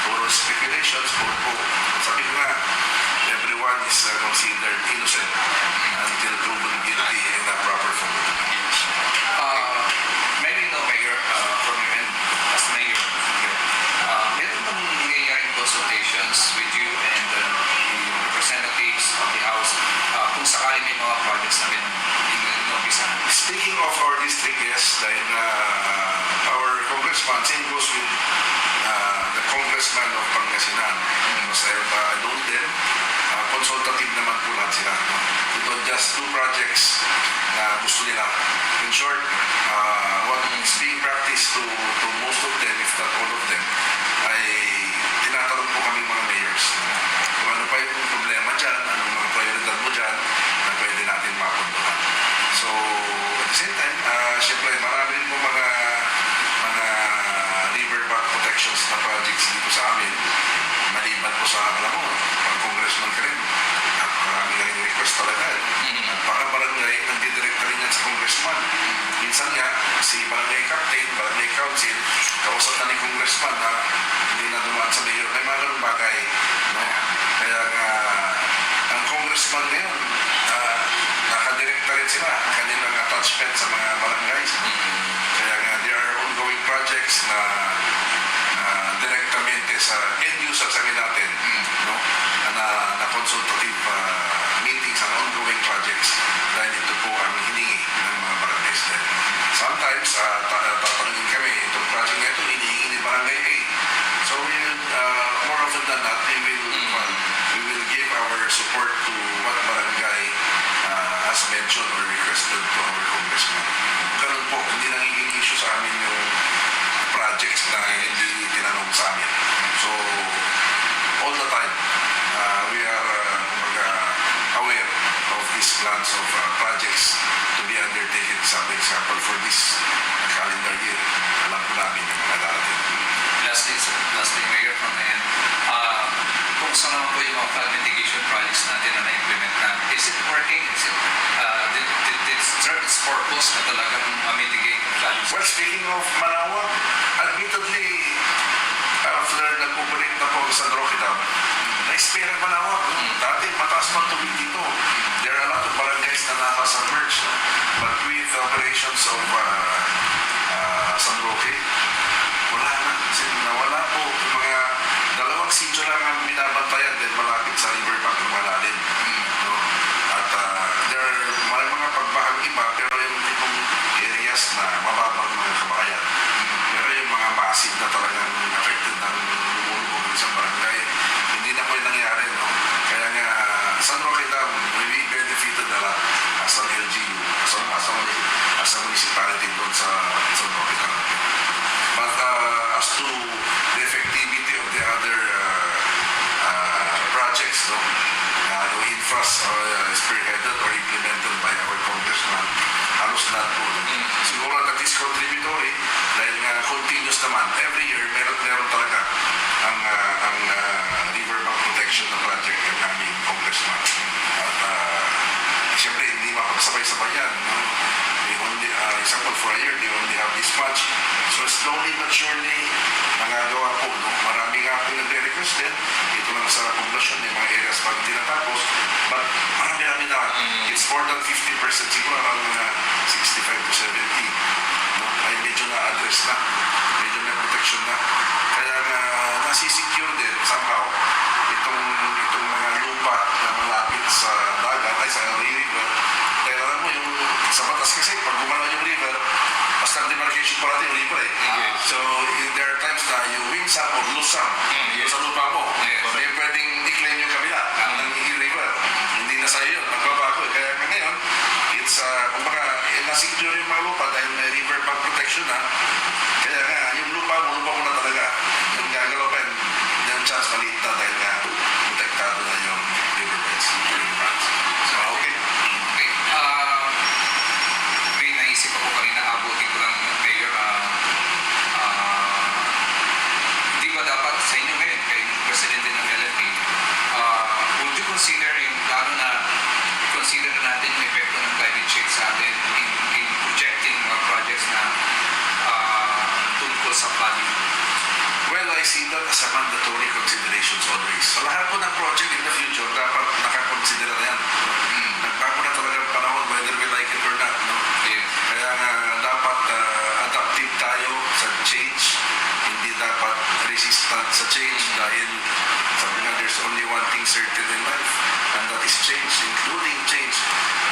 puro speculations, puro sabi ko nga, everyone is considered innocent until proven guilty and short, what is being practiced to most of them, if not all of them, ay tinatanong po kami mga mayors. Kung ano pa yung problema dyan, anong mga prioridad mo dyan na pwede natin mapuntuhan. So, at the same time, syempre marami rin po mga riverbank protections na projects dito sa amin. Maliban po sa, alam mo, pag congressman ka rin, at marami na rin request talaga. At baka barangay, nagdidirekta rin yan sa congressman. Minsan nga, si barangay captain, barangay council, kausap na ni congressman na hindi na dumaan sa mayor. May mga ganun bagay. No? Kaya nga, ang congressman ngayon, nakadirekta rin sila kanilang attachment sa mga barangays. Kaya nga, there are ongoing projects na direktamente sa end user sa natin, no? na consultative meetings and ongoing projects dahil ito po ang hiningi ng mga barangays din. Sometimes, tatanungin kami, itong project na ito, hinihingi ni barangay A. So, we will, more often than not, we will give our support to what barangay has mentioned or requested to our congressman. Ganun po, hindi nangiging issue sa amin yung projects na hindi tinanong sa amin. So, all the time, we are aware of these plans of projects to be undertaken. Sa example, for this calendar year, alam po namin yung mga darating. Lastly, Mayor, from the end, kung saan naman po yung mga flood mitigation projects natin na na-implement na, is it working? Is it, did it serve its purpose na talagang mitigate yung flood? Well, speaking of Manawag, admittedly, after nag-operate na po sa Rocky Dam, na-expire ang Manawag. Dati, mataas pa tubig dito. There are a lot of barangays na nakasubmerge. But with the operations of San Roque, wala na. Kasi nawala po yung mga dalawang sityo lang ang binabantayan din malapit sa riverbank ng malalim. No? At there are mga pagbahang iba, pero yung itong areas na mababang mga kabahayan. Pero yung mga massive na talagang affected ng lumulubog ng isang barangay, hindi na po yung nangyari. No? Kaya nga, San Roque Dam, we benefited a lot as an LGU, as a municipality doon sa San Roque Dam. But as to the effectivity of the other projects, no, infras spearheaded or implemented by our congressman, halos lahat po. Siguro that is contributory dahil nga continuous naman. Every year, meron talaga ang riverbank protection na project ng aming congressman. At siyempre, hindi mapagsabay-sabay yan. No? Example, for a year, they only have this much. So slowly but surely, nangagawa po. No? Marami nga po nagre-request din. Ito lang sa poblasyon, yung mga areas pa hindi natapos. But marami na. It's more than 50%, siguro around 65 to 70. No? Ay medyo na-address na. Medyo may protection na. Kaya nasisecure din somehow itong mga lupa na malapit sa dagat ay sa river. Kaya alam mo yung sa batas kasi pag gumalaw yung river, basta ang demarcation pa natin yung river eh. So there are times na you win some or lose some sa lupa mo. Hindi pwedeng i-claim yung kabila ng river. Hindi na sa'yo yun. Magbabago eh. Kaya ngayon, it's kumbaga nasecure yung mga lupa dahil may riverbank protection na. Kaya nga, yung lupa mo na talaga. Yung gagalaw pa yung chance maliit na dahil nga protektado na yung riverbeds. So, okay. May naisip ako kanina, abutin ko lang, Mayor, hindi ba dapat sa inyo ngayon, kay Presidente ng LFP, would you consider yung plano na consider natin yung epekto ng climate change sa atin in projecting mga projects na tungkol sa flooding? Well, I see that as a mandatory considerations always. So lahat po ng project in the future, dapat nakakonsidera na yan. Nagbago na talaga ang panahon, whether we like it or not. No? Kaya nga, dapat adaptive tayo sa change. Hindi dapat resistant sa change dahil sabi nga, there's only one thing certain in life, and that is change, including change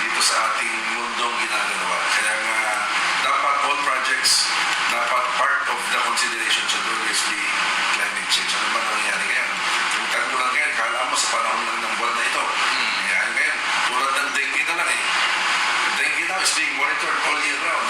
dito sa ating mundong ginagawa. Kaya nga, dapat all projects, dapat part of the consideration should always be climate change. Ano ba nangyayari ngayon? Kung tagulan ngayon, kala mo sa panahon lang ng buwan na ito. Ngayon, tulad ng dengue na lang eh. The dengue now is being monitored all year round.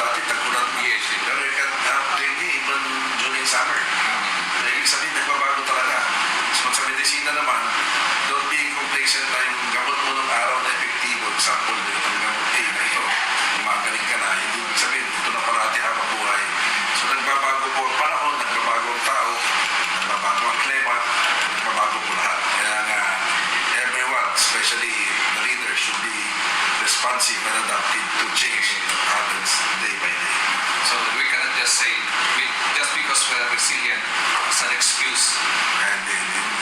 responsive and adaptive to change that happens day by day. So we cannot just say, just because we're resilient, it's an excuse. And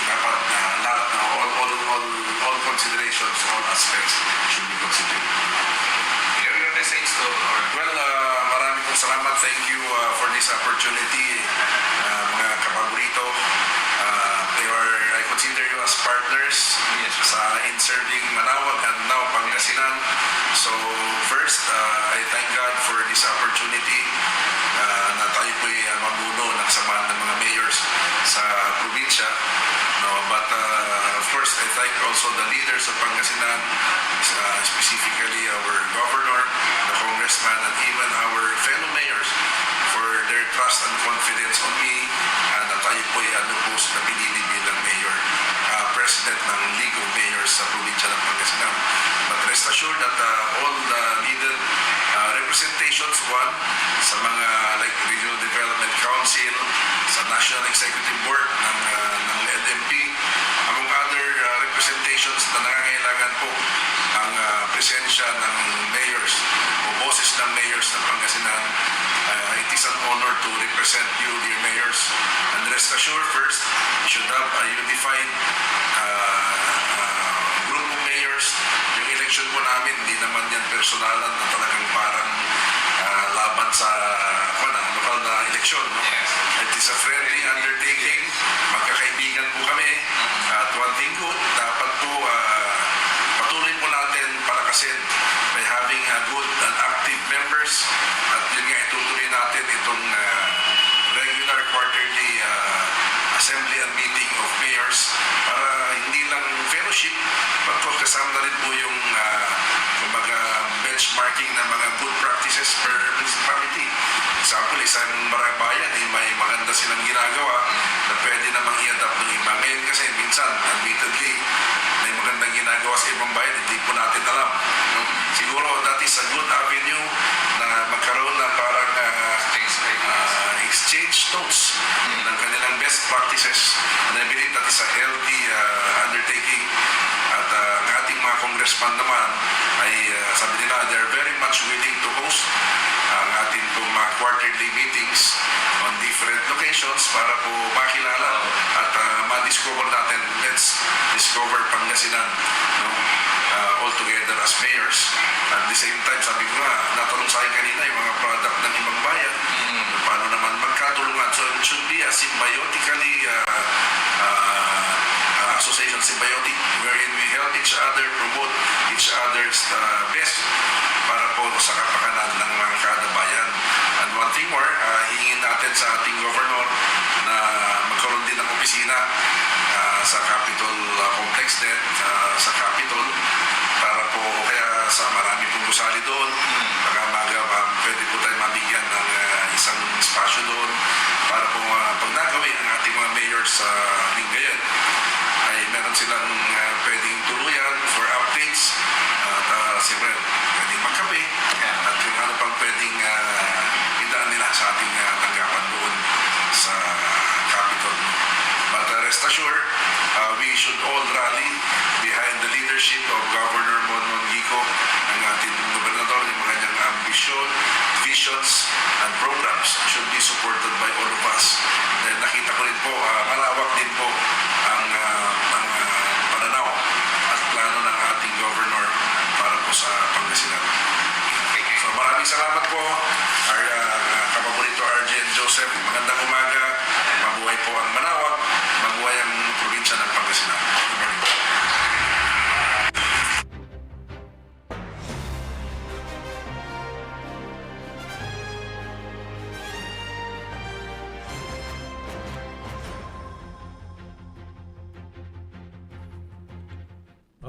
dapat na lahat na all considerations, all aspects should be considered. Your message to our Well, maraming pong salamat. Thank you for this opportunity, mga kapaborito. I consider you as partners in serving Manawag and now Pangasinan. So first, I thank God for this opportunity na tayo po'y mabuno ng samahan ng mga mayors sa probinsya. No, but of course, I thank also the leaders of Pangasinan, specifically our governor, the congressman, and even our fellow mayors for their trust and confidence on me na tayo po'y na pinili bilang mayor, president ng League of Mayors sa probinsya ng Pangasinan. But rest assured that all the needed representations, one, sa mga like Regional Development Council, sa National Executive Board ng LMP, among other representations na nangangailangan po ang presensya ng mayors o boses ng mayors ng Pangasinan. It is an honor to represent you, dear mayors. And rest assured, first, you should have a unified group of mayors. Yung election po namin, hindi naman yan personalan na talagang parang laban sa lokal na eleksyon. No? It is a friendly undertaking. Magkakaibigan po kami. At one thing good, dapat po patuloy po natin palakasin by having good and active members. At yun nga, itutuloy natin itong regular quarterly assembly and meeting of mayors para hindi lang fellowship, but kasama na rin po yung kumbaga benchmarking ng mga good practices per municipality. Example, isang bayan may maganda silang ginagawa na pwede namang i-adapt ng iba. Ngayon kasi minsan, admittedly, may magandang ginagawa sa ibang bayan, hindi po natin alam. No? Siguro that is a good avenue na magkaroon ng parang exchange notes ng kanilang best practices. And I believe that is a healthy undertaking. At ang ating mga congressman naman ay sabi nila, they're very much willing to host ang ating pong mga quarterly meetings on different locations para po makilala at ma-discover natin. Let's discover Pangasinan, no? All together as mayors. At the same time, sabi ko nga, natanong sa akin kanina yung mga product ng ibang bayan. Paano naman magkatulungan? So it should be a symbiotically association, symbiotic, wherein we help each other, promote each other's best para po sa kapakanan ng mga kada bayan. And one thing more, hingin natin sa ating governor na magkaroon din ng opisina sa Capitol Complex din, sa Capitol, para po kaya sa marami pong gusali doon, pwede po tayo mabigyan ng isang espasyo doon para po pag nagawin ang ating mga mayors sa Lingayen ay meron silang pwedeng tuluyan for updates at siyempre pwedeng magkape at kung ano pang pwedeng idaan nila sa ating tanggapan doon sa Capitol. But rest assured, we should all rally behind the leadership of Governor Monmon Gico, ang ating gobernador, yung mga kanyang ambisyon, visions, and programs should be supported by all of us. Dahil nakita ko rin po, malawak din po ang pananaw at plano ng ating governor para po sa Pangasinan. So maraming salamat po, our kapaborito RJ and Joseph. Magandang umaga, mabuhay po ang Manawag, mabuhay ang probinsya ng Pangasinan. Good morning.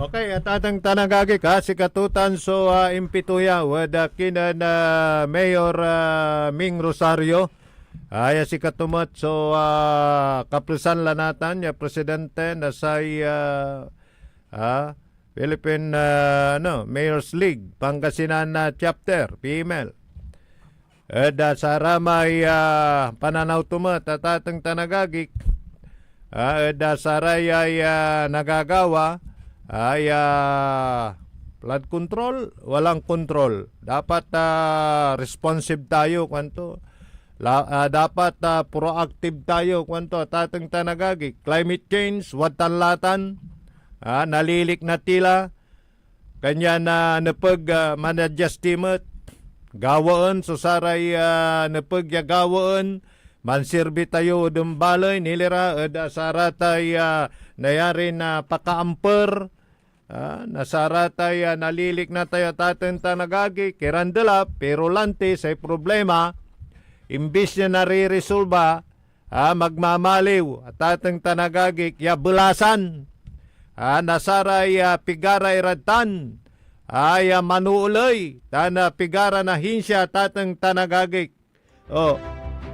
Okay, at atang tanagagi ka si katutan so impituya wada kinan Mayor Ming Rosario ay si katumat so kapulisan lanatan ya presidente na say Philippine Mayors League Pangasinan chapter female. Da sa ramay pananaw tumat at atang tanagagik da sa ray ay nagagawa ay Flood control, walang control. Dapat responsive tayo kwanto. Dapat proactive tayo kwanto. Tatang tanagagi. Climate change, watanlatan. Nalilik na tila. Kanya na napag manadjustimate. Gawaan, susaray napag gawaan. Mansirbi tayo dumbalay. Nilira, saratay nayari na pakaamper. Nasaratay nalilik na tayo tatang tanagagi kirandala pero lante say problema imbis na nare-resolba magmamaliw at tatang tanagagi ya bulasan nasaray pigaray radtan ay manuuloy tana pigara na hinsya tatang tanagagi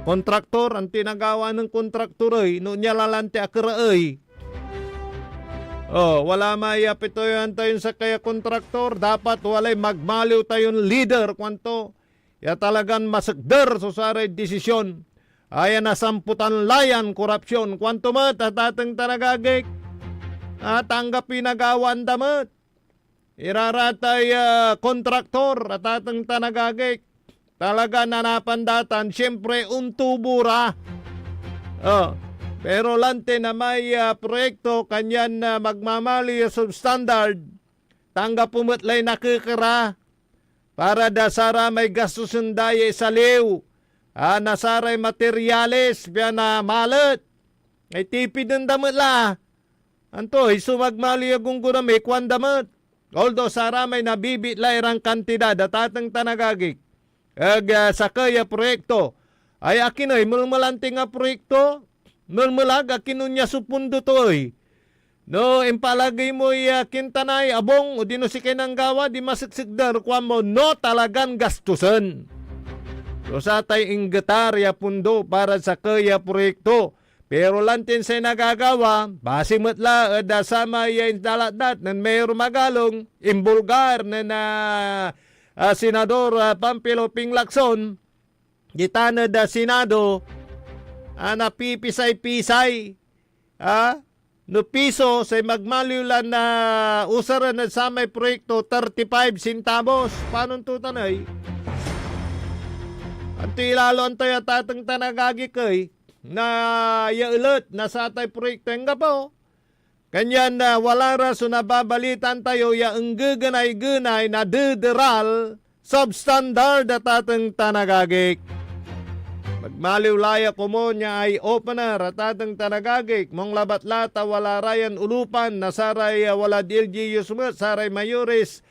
kontraktor ang tinagawa ng kontraktor ay no niya lalante akaraay. Wala maiapitoyan tayo sa kaya kontraktor. Dapat walay magmaliw tayong leader. Kwanto, ya talagang masagder so saray desisyon. Ay nasamputan layan, korupsyon. Kwanto mat, atatang tanagagik. Tanggap pinagawan damat. Iraratay kontraktor, atatang tanagagik. Talaga nanapandatan, siyempre untubura. Pero lante na may proyekto kanyan na magmamali substandard, tanggap pumatlay nakikira para dasara may gastusin daye sa liw, nasaray materyales, biya na malat, ay tipid ng damit la. Anto, isumagmali agong may kwan damit. Although sara may nabibit la irang kantidad at atang tanagagik. Sa kaya proyekto, ay akin ay mulmalante nga proyekto, mulmulaga kinunya supundo to ay. No, impalagay mo kintanay, abong, o dino si kinanggawa, di masiksikdar, kwa mo, no talagang gastusan. So sa tay inggetarya pundo para sa kaya proyekto. Pero lantin sa nagagawa, basi matla, dasama yung dalat-dat, nan mayor magalong, imbulgar na Senador Pampilo Pinglacson, gitana da Senado, napipisay-pisay, no piso sa magmaliulan na usaran na sa may proyekto 35 centavos. Paano tutanay? At ilalo ang tayo tatang tanagagi kay na yaulit na sa tay proyekto nga po. Kanyan na wala raso na babalitan tayo ya ang gaganay-ganay na dideral substandard at tatang tanagagik. Magmaliw-laya ko mo niya ay opener at atang tanagagik. Mong labat-lata wala rayan ulupan na saray wala DLGU sumat saray mayores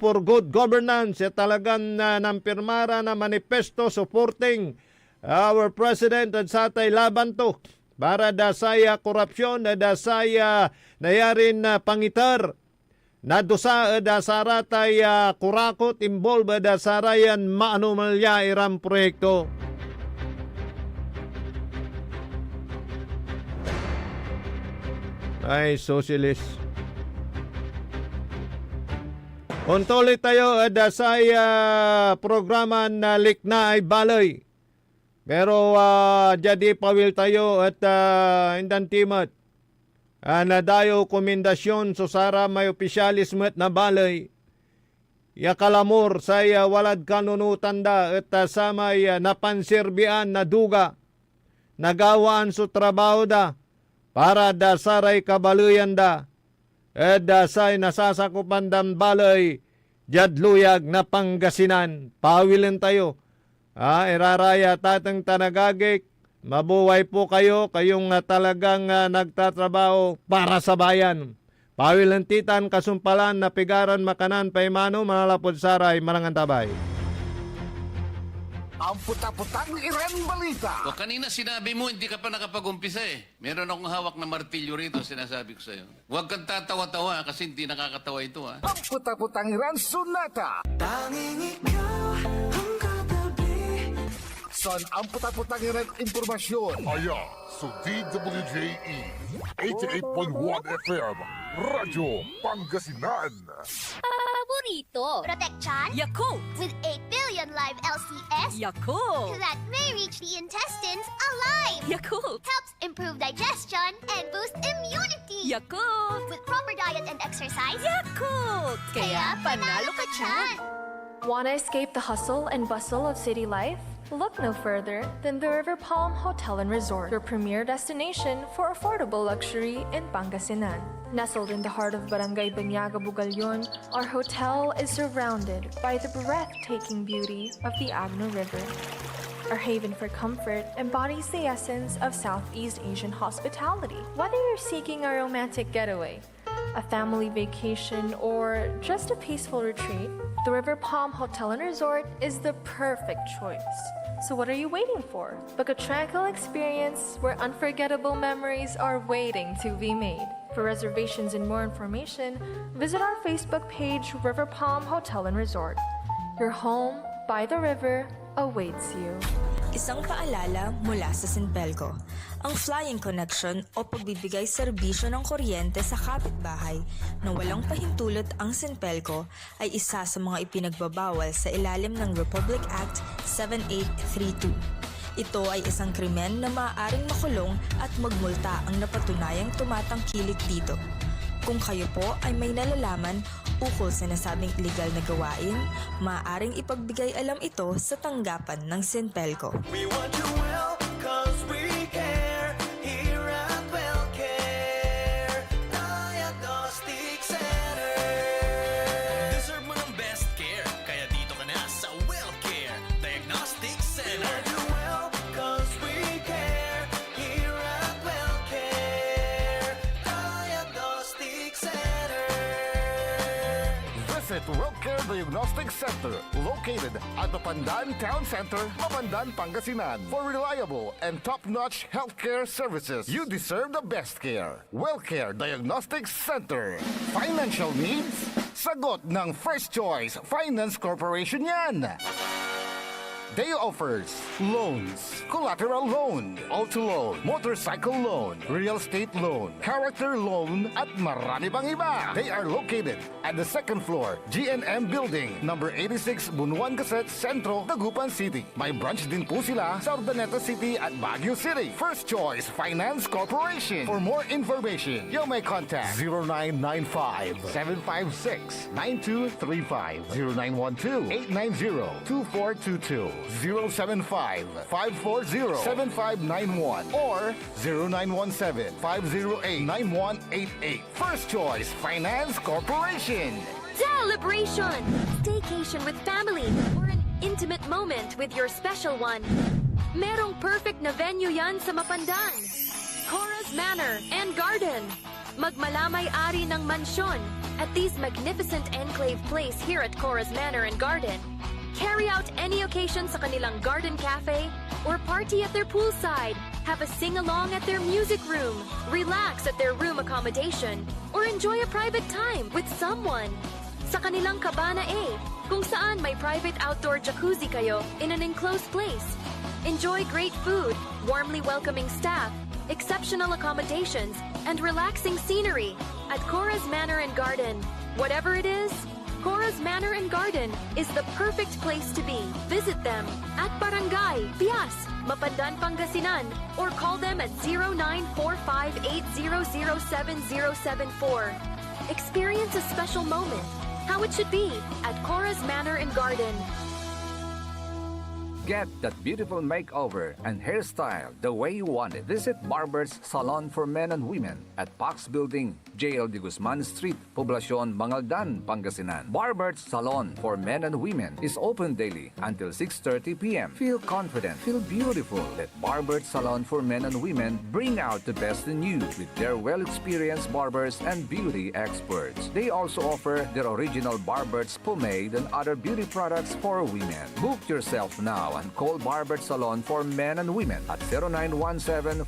for good governance. At talagang nampirmara na manifesto supporting our president at satay laban to. Para dasaya korupsyon na dasaya nayarin na pangitar. Nadusa dasaratay kurakot involve dasarayan maanumalya iram proyekto. Ay, socialist. Untuli tayo dasay programa na likna ay balay. Pero jadi pawil tayo at indantimat. Nadayo komendasyon so sara may opisyalismo at na balay. Yakalamor say walad kanunutan da at samay napansirbian na duga. Nagawaan so trabaho da. Para dasaray kabaluyan da, dasay nasasakupan dam balay, jadluyag na Pangasinan, pawilan tayo. Iraraya tatang tanagagik, mabuhay po kayo, kayong talagang nagtatrabaho para sa bayan. Pawilan titan, kasumpalan, napigaran, makanan, paimano, manalapod saray, marangantabay. Ang puta-putang Iren Balita. O kanina sinabi mo, hindi ka pa nakapag-umpisa eh. Meron akong hawak na martilyo rito, sinasabi ko sa'yo. Huwag kang tatawa-tawa kasi hindi nakakatawa ito ha. Ang puta-putang Iren Sunata. Tanging ikaw ang katabi. Son, ang puta-putang Iren Impormasyon. Aya sa DWJE 88.1 FM Radyo Pangasinan. Paborito. Protection. Yakult! With 8 billion live LCS. Yakult! That may reach the intestines alive. Yakult! Helps improve digestion and boost immunity. Yakult! With proper diet and exercise, Yakult! kaya panalo ka dyan! Want to escape the hustle and bustle of city life? Look no further than the River Palm Hotel and Resort, your premier destination for affordable luxury in Pangasinan. Nestled in the heart of Barangay Banyaga, Bugalyon, our hotel is surrounded by the breathtaking beauty of the Agno River. Our haven for comfort embodies the essence of Southeast Asian hospitality. Whether you're seeking a romantic getaway, a family vacation, or just a peaceful retreat, the River Palm Hotel and Resort is the perfect choice. So what are you waiting for? Book a tranquil experience where unforgettable memories are waiting to be made. For reservations and more information, visit our Facebook page, River Palm Hotel and Resort. Your home by the river awaits you. Isang paalala mula sa Sinpelco. Ang flying connection o pagbibigay serbisyo ng kuryente sa kapitbahay na walang pahintulot ang Sinpelco ay isa sa mga ipinagbabawal sa ilalim ng Republic Act 7832. Ito ay isang krimen na maaaring makulong at magmulta ang napatunayang tumatangkilik dito. Kung kayo po ay may nalalaman ukol sa nasabing illegal na gawain, maaaring ipagbigay alam ito sa tanggapan ng Sinpelco. We want you well, cause we care. Here at WellCare Diagnostic Center. Deserve mo ng best care, kaya dito ka na sa WellCare Diagnostic Center. We want you well, cause we care. Here at WellCare Diagnostic Center. Visit WellCare Diagnostic Center, located at the Pandan Town Center, Mapandan, Pangasinan. For reliable and top-notch healthcare services, you deserve the best care. WellCare Diagnostic Center. Financial needs? Sagot ng First Choice Finance Corporation yan. They offers loans, collateral loan, auto loan, motorcycle loan, real estate loan, character loan, at marami pang iba. They are located at the second floor, GNM Building, number 86, Bunuan Gazette, Centro, Dagupan City. May branch din po sila sa Urdaneta City at Baguio City. First Choice Finance Corporation. For more information, you may contact 0995-756-9235, 0912-890-2422. 075-540-7591 or 0917-508-9188. First Choice Finance Corporation. Celebration! Staycation with family or an intimate moment with your special one. Merong perfect na venue yan sa Mapandan. Cora's Manor and Garden. Magmalamay-ari ng mansyon at this magnificent enclave place here at Cora's Manor and Garden. Carry out any occasion sa kanilang garden cafe or party at their poolside. Have a sing-along at their music room, relax at their room accommodation, or enjoy a private time with someone. Sa kanilang Cabana A, kung saan may private outdoor jacuzzi kayo in an enclosed place. Enjoy great food, warmly welcoming staff, exceptional accommodations, and relaxing scenery at Cora's Manor and Garden. Whatever it is, Cora's Manor and Garden is the perfect place to be. Visit them at Barangay Pias, Mapandan, Pangasinan, or call them at 0945-800-7074. Experience a special moment, how it should be at Cora's Manor and Garden. Get that beautiful makeover and hairstyle the way you want it. Visit Barber's Salon for Men and Women at Pax Building, JL de Guzman Street, Poblacion, Mangaldan, Pangasinan. Barber's Salon for Men and Women is open daily until 6:30 p.m. Feel confident, feel beautiful. Let Barber's Salon for Men and Women bring out the best in you with their well-experienced barbers and beauty experts. They also offer their original Barber's pomade and other beauty products for women. Book yourself now and call Barber's Salon for Men and Women at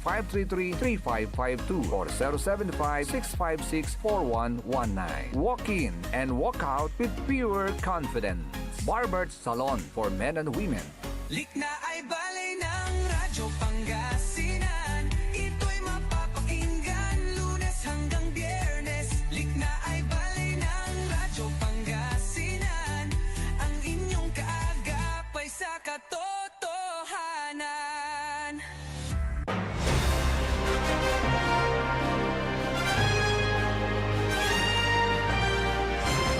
0917-533-3552 or 075-656-4119. Walk in and walk out with pure confidence. Barber's Salon for Men and Women. Likna ay balay ng Radyo Pangasinan. Ito'y mapapakinggan Lunes hanggang Biyernes. Likna ay balay ng Radyo Pangasinan. Ang inyong kaagapay sa katotohanan.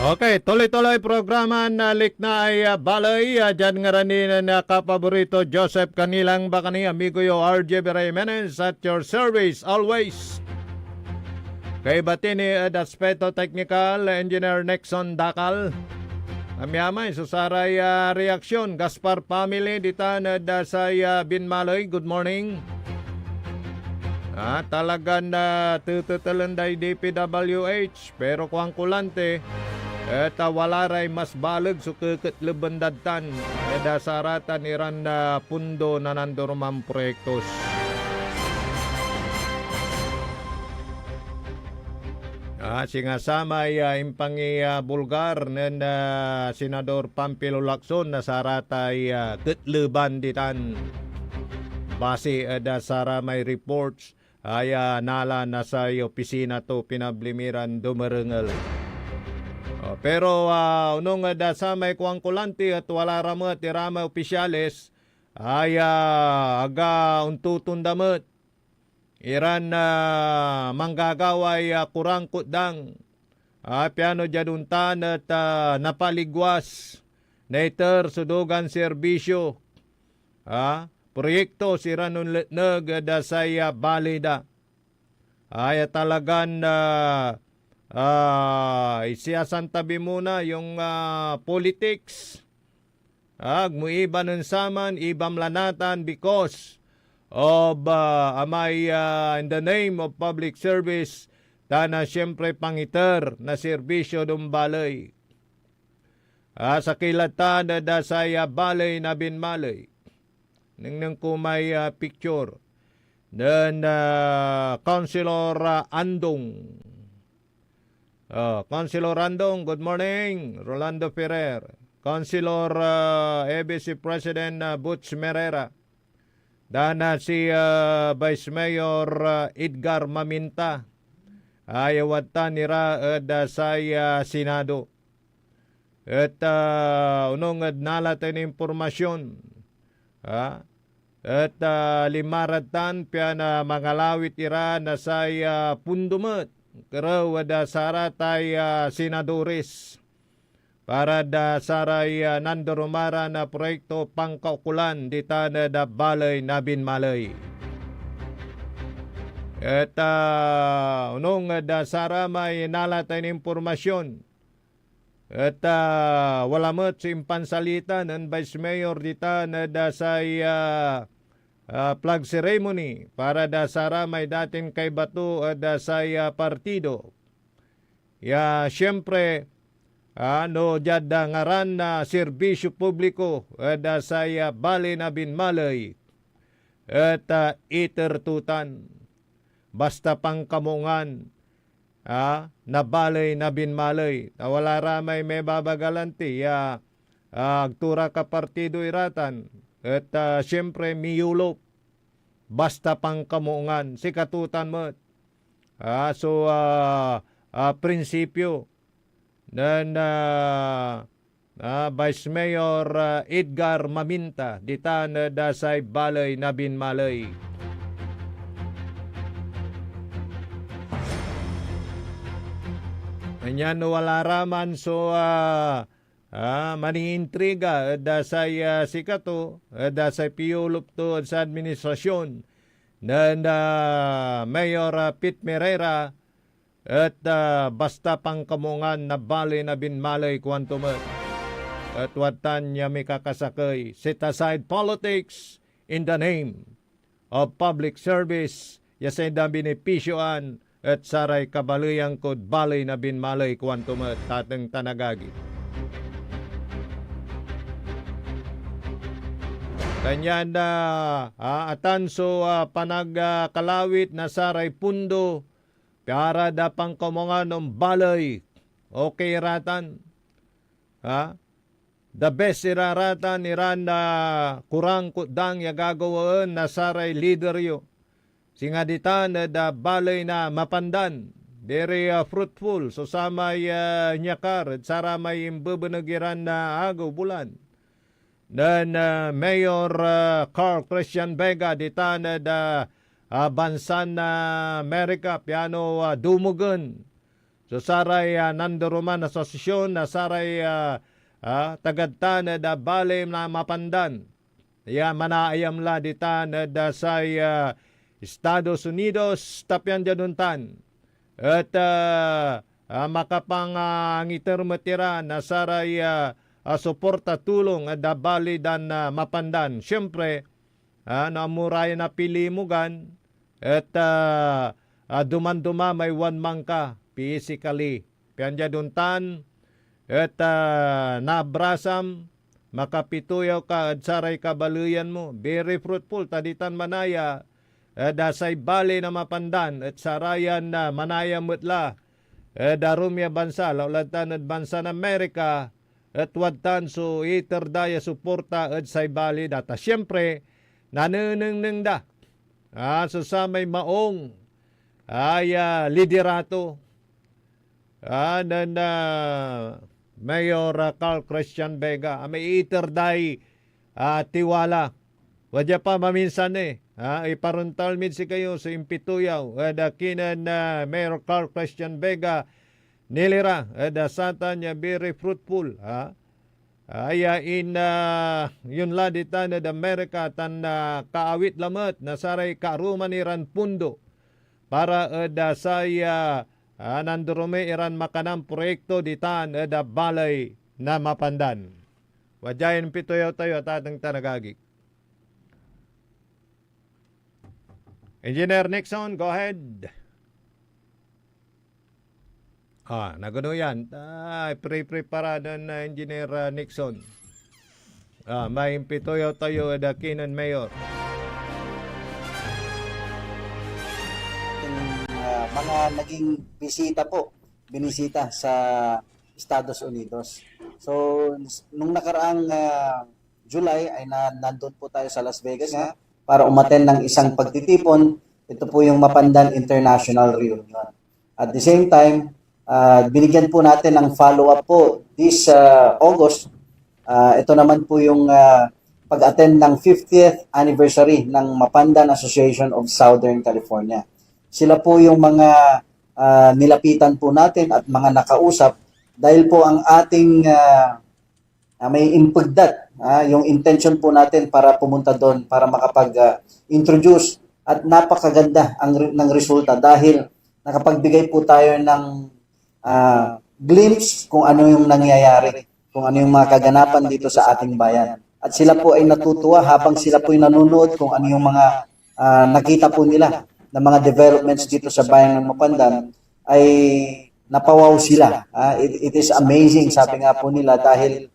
Okay, tuloy-tuloy programa nalik na ay balay. Diyan nga rin na kapaborito Joseph Kanilang Bakani, amigo yo RJ Jimenez at your service always. Kay batini Aspeto Technical Engineer Nexon Dakal. Amyamay susaray reaksyon Gaspar family ditan dasay Binmaloy. Good morning. Talagang tututulanday DPWH pero kuang kulante at wala ray mas balag so kakatlabandadan dasaratan iran na pundo na nandurumang proyektos. Singasamay impangi Bulgar na Senador Pampilo Lacson na saratay katleban ditan base dasara may reports ay nala na sa opisina to pinablimiran dumarengal. Pero unong dasa may kuang kulanti at wala ramat irama opisyales ay aga untutundamot iran manggagaway kurang kutdang piano jaduntan at napaligwas naiter sudugan serbisyo proyekto siran nag dasay balida ay talagan isiasantabi muna yung politics agmuiba nun saman ibam lanatan because of in the name of public service na siyempre pangiter na serbisyo dumbalay sa kilatan na dasay balay na binmalay nang kumay picture then Councilor Andong Councilor Andong, good morning. Rolando Ferrer, Councilor ABC President Butch Merera, dana si Vice Mayor Edgar Maminta, ayawatan nira dasay Senado. At unong nalatan impormasyon, at limaratan piya na mangalawit ira na say pundumat, karaw da saratay senadores para da saray nandorumara na proyekto pangkaukulan dita na da balay na binmalay. At unong da sara may nalatay impormasyon at wala mo simpansalita ng Vice Mayor dita na da say flag ceremony para da sara may dating kay Bato da say partido. Siyempre no jada ngaran na serbisyo publiko da say bali na binmalay at itertutan basta pangkamungan na balay na binmalay. Wala ramay may babagalanti agtura ka partido iratan at siyempre miyulop basta pangkamungan si katutan mo. Prinsipyo ng Vice Mayor Edgar Maminta dita na dasay balay na binmalay. Ganyan wala raman maniintriga dasay sikato dasay piyulop to sa administrasyon ng Mayor Pete Merera at basta pangkamungan na bali na binmalay kwantumat at watan niya may kakasakay set aside politics in the name of public service yasay da benepisyoan at saray kabaluyang kod balay na binmalay kwantumat tateng tanagagi. Kanyan na atanso panagkalawit na saray pundo para da pangkamungan ng balay okay ratan. The best iraratan iran na kurang kudang yagagawaan na saray leader yo. Singaditan da balay na mapandan. Very fruitful. So samay nyakar at saramay imbubunagiran na agaw bulan. Dan Mayor Carl Christian Vega ditan da bansan na Amerika piano dumugan So saray nanduruman asosasyon na saray tagadtan da balay na mapandan. Ya manaayam la ditan da say Estados Unidos tapyan januntan. At makapangitermetira na saray suporta tulong da balay dan mapandan. Siyempre, namuray na pilimugan at duman-duma may one man ka physically. Pianja duntan at nabrasam makapituyaw ka at saray kabaluyan mo. Very fruitful taditan manaya dasay bali na mapandan at sarayan na manaya mutla darumya bansa laulatan at bansa ng Amerika at wadtan so iter daya suporta at say bali data. Siyempre, nanuneng da. So sa may maong ay liderato na Mayor Carl Christian Vega. May iter day tiwala. Wadya pa maminsan iparuntal mid si kayo sa impituyaw. Kinan Mayor Carl Christian Vega nilira. Satan niya very fruitful. Yun la dita na Amerika tan kaawit lamat na saray karumaniran pundo para saya nandurume iran makanang proyekto ditan da balay na mapandan. Wajayan pitoyaw tayo at atang tanagagik. Engineer Nixon, go ahead. Naguno yan. Pre-preparada na Engineer Nixon. May impitoyo tayo da kinan Mayor. Mga naging binisita sa Estados Unidos. So, nung nakaraang July ay nandun po tayo sa Las Vegas para umattend ng isang pagtitipon. Ito po yung Mapandan International Reunion. At the same time, binigyan po natin ng follow-up po this August. Ito naman po yung pag-attend ng 50th anniversary ng Mapandan Association of Southern California. Sila po yung mga nilapitan po natin at mga nakausap dahil po ang ating may impugdat, yung intention po natin para pumunta doon para makapag-introduce at napakaganda ng resulta dahil nakapagbigay po tayo ng glimpse kung ano yung nangyayari, kung ano yung mga kaganapan dito sa ating bayan. At sila po ay natutuwa habang sila po ay nanonood kung ano yung mga nakita po nila na mga developments dito sa bayan ng Mapandan ay napawaw sila. It is amazing, sabi nga po nila, dahil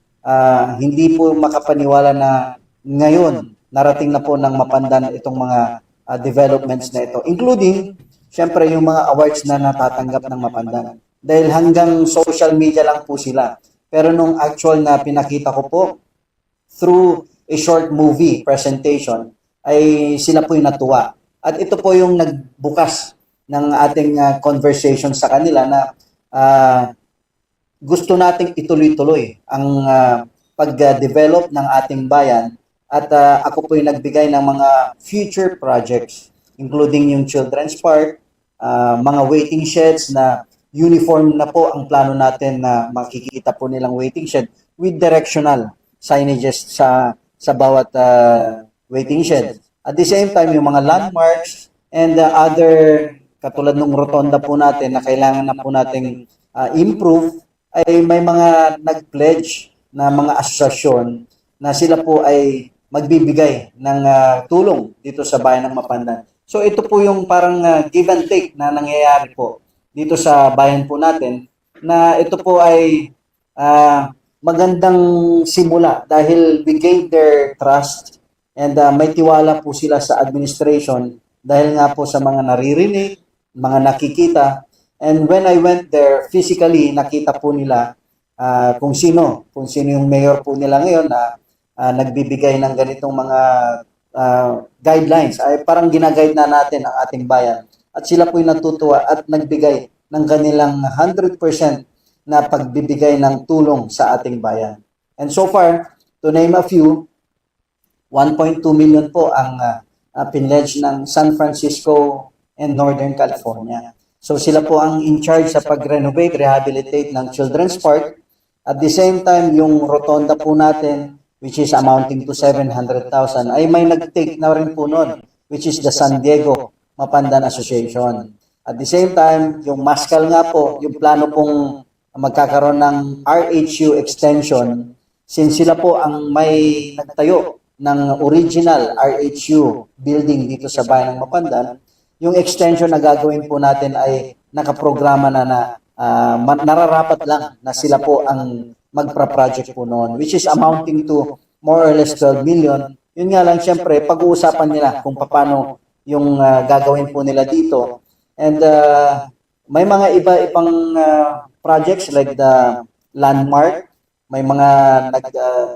hindi po makapaniwala na ngayon narating na po ng Mapandan itong mga developments na ito, including syempre yung mga awards na natatanggap ng Mapandan. Dahil hanggang social media lang po sila. Pero nung actual na pinakita ko po through a short movie presentation ay sila po yung natuwa. At ito po yung nagbukas ng ating conversation sa kanila na gusto nating ituloy-tuloy ang pag-develop ng ating bayan at ako po yung nagbigay ng mga future projects including yung Children's Park, mga waiting sheds na uniform na po ang plano natin na makikita po nilang waiting shed with directional signages sa bawat waiting shed. At the same time, yung mga landmarks and other katulad ng rotonda po natin na kailangan na po nating improve ay may mga nag-pledge na mga asosasyon na sila po ay magbibigay ng tulong dito sa bayan ng Mapandan. So ito po yung parang give and take na nangyayari po dito sa bayan po natin na ito po ay magandang simula dahil we gained their trust and may tiwala po sila sa administration dahil nga po sa mga naririnig, mga nakikita. And when I went there, physically, nakita po nila kung sino yung mayor po nila ngayon na nagbibigay ng ganitong mga guidelines. Ay parang ginaguide na natin ang ating bayan. At sila po yung natutuwa at nagbigay ng kanilang 100% na pagbibigay ng tulong sa ating bayan. And so far, to name a few, 1.2 million po ang pinledge ng San Francisco and Northern California. So sila po ang in charge sa pag-renovate, rehabilitate ng Children's Park. At the same time, yung rotonda po natin, which is amounting to 700,000, ay may nag-take na rin po nun, which is the San Diego Mapandan Association. At the same time, yung Mascal nga po, yung plano pong magkakaroon ng RHU extension, since sila po ang may nagtayo ng original RHU building dito sa bayan ng Mapandan, yung extension na gagawin po natin ay nakaprograma na nararapat lang na sila po ang magpa-project po noon, which is amounting to more or less 12 million. Yun nga lang, syempre, pag-uusapan nila kung paano yung gagawin po nila dito. And may mga iba-ibang projects like the Landmark, may mga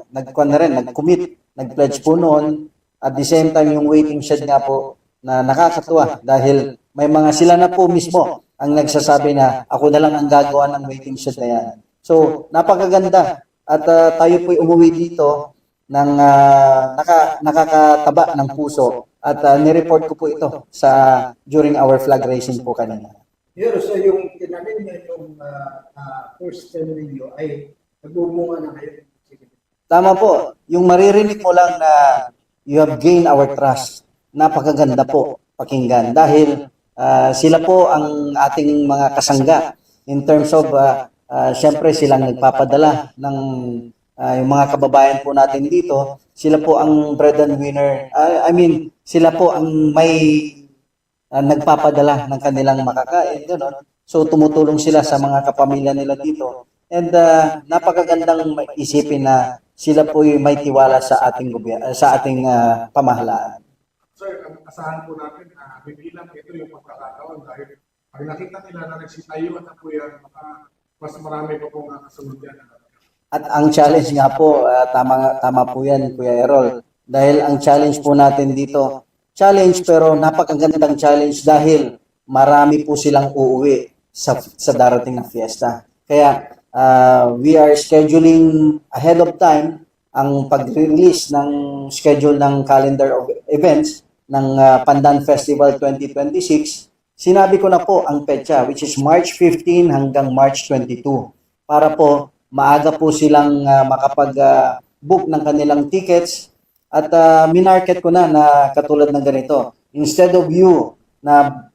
nag-commit, nag-pledge po noon. At the same time, yung waiting shed nga po na nakakatuwa dahil may mga sila na po mismo ang nagsasabi na ako na lang ang gagawa ng waiting shed na yan. So, napakaganda. At tayo po'y umuwi dito ng nakakataba ng puso. At nireport ko po ito during our flag raising po kanina. Pero so yung tinanim niyo yung first term ninyo ay nagbubunga na kayo. Tama po. Yung maririnig mo lang na you have gained our trust. Napakaganda po pakinggan dahil sila po ang ating mga kasangga in terms of syempre silang nagpapadala ng yung mga kababayan po natin dito. Sila po ang bread and winner. Sila po ang may nagpapadala ng kanilang makakain. Gano'n. So tumutulong sila sa mga kapamilya nila dito. And napakagandang isipin na sila po may tiwala sa ating pamahalaan. Sir, asahan po natin na bibilang ito yung pagkakataon dahil pag nakita nila na nagsitayuan na po yan, mas marami pa pong kasunod yan. At ang challenge nga po, tama po yan, Kuya Errol. Dahil ang challenge po natin dito, challenge pero napakagandang challenge dahil marami po silang uuwi sa darating na fiesta. Kaya we are scheduling ahead of time ang pag-release ng schedule ng calendar of events ng Pandan Festival 2026. Sinabi ko na po ang petsa, which is March 15 hanggang March 22, para po maaga po silang makapag-book ng kanilang tickets. At minarket ko na katulad ng ganito. Instead of you na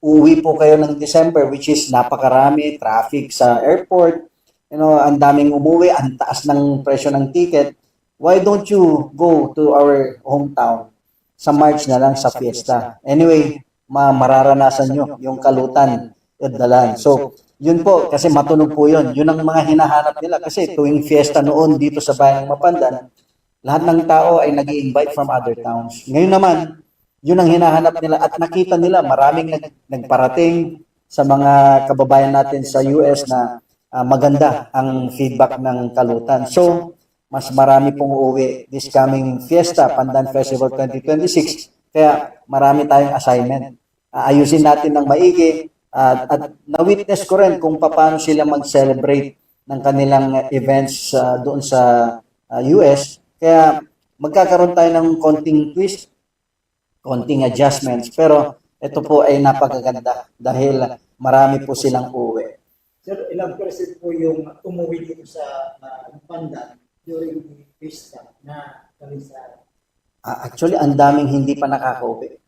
uuwi po kayo ng December, which is napakarami, traffic sa airport, ang daming umuwi, ang taas ng presyo ng ticket, why don't you go to our hometown sa March na lang sa fiesta? Anyway, mararanasan nyo yung kalutan at dalan. So, yun po, kasi matunog po yun. Yun ang mga hinahanap nila. Kasi tuwing fiesta noon dito sa Bayan ng Mapandan, lahat ng tao ay nag-i-invite from other towns. Ngayon naman, yun ang hinahanap nila at nakita nila maraming nagparating sa mga kababayan natin sa US na maganda ang feedback ng kalutan. So, mas marami pong uuwi this coming fiesta, Pandan Festival 2026. Kaya marami tayong assignment. Ayusin natin ng maigi at na-witness ko rin kung paano sila mag-celebrate ng kanilang events doon sa US. Kaya magkakaroon tayo ng konting twist, konting adjustments. Pero ito po ay napakaganda dahil marami po silang uuwi. Sir, ilang percent po yung umuwi dito sa Pandan during the pista na kalisayan? Actually, ang daming hindi pa nakakauwi.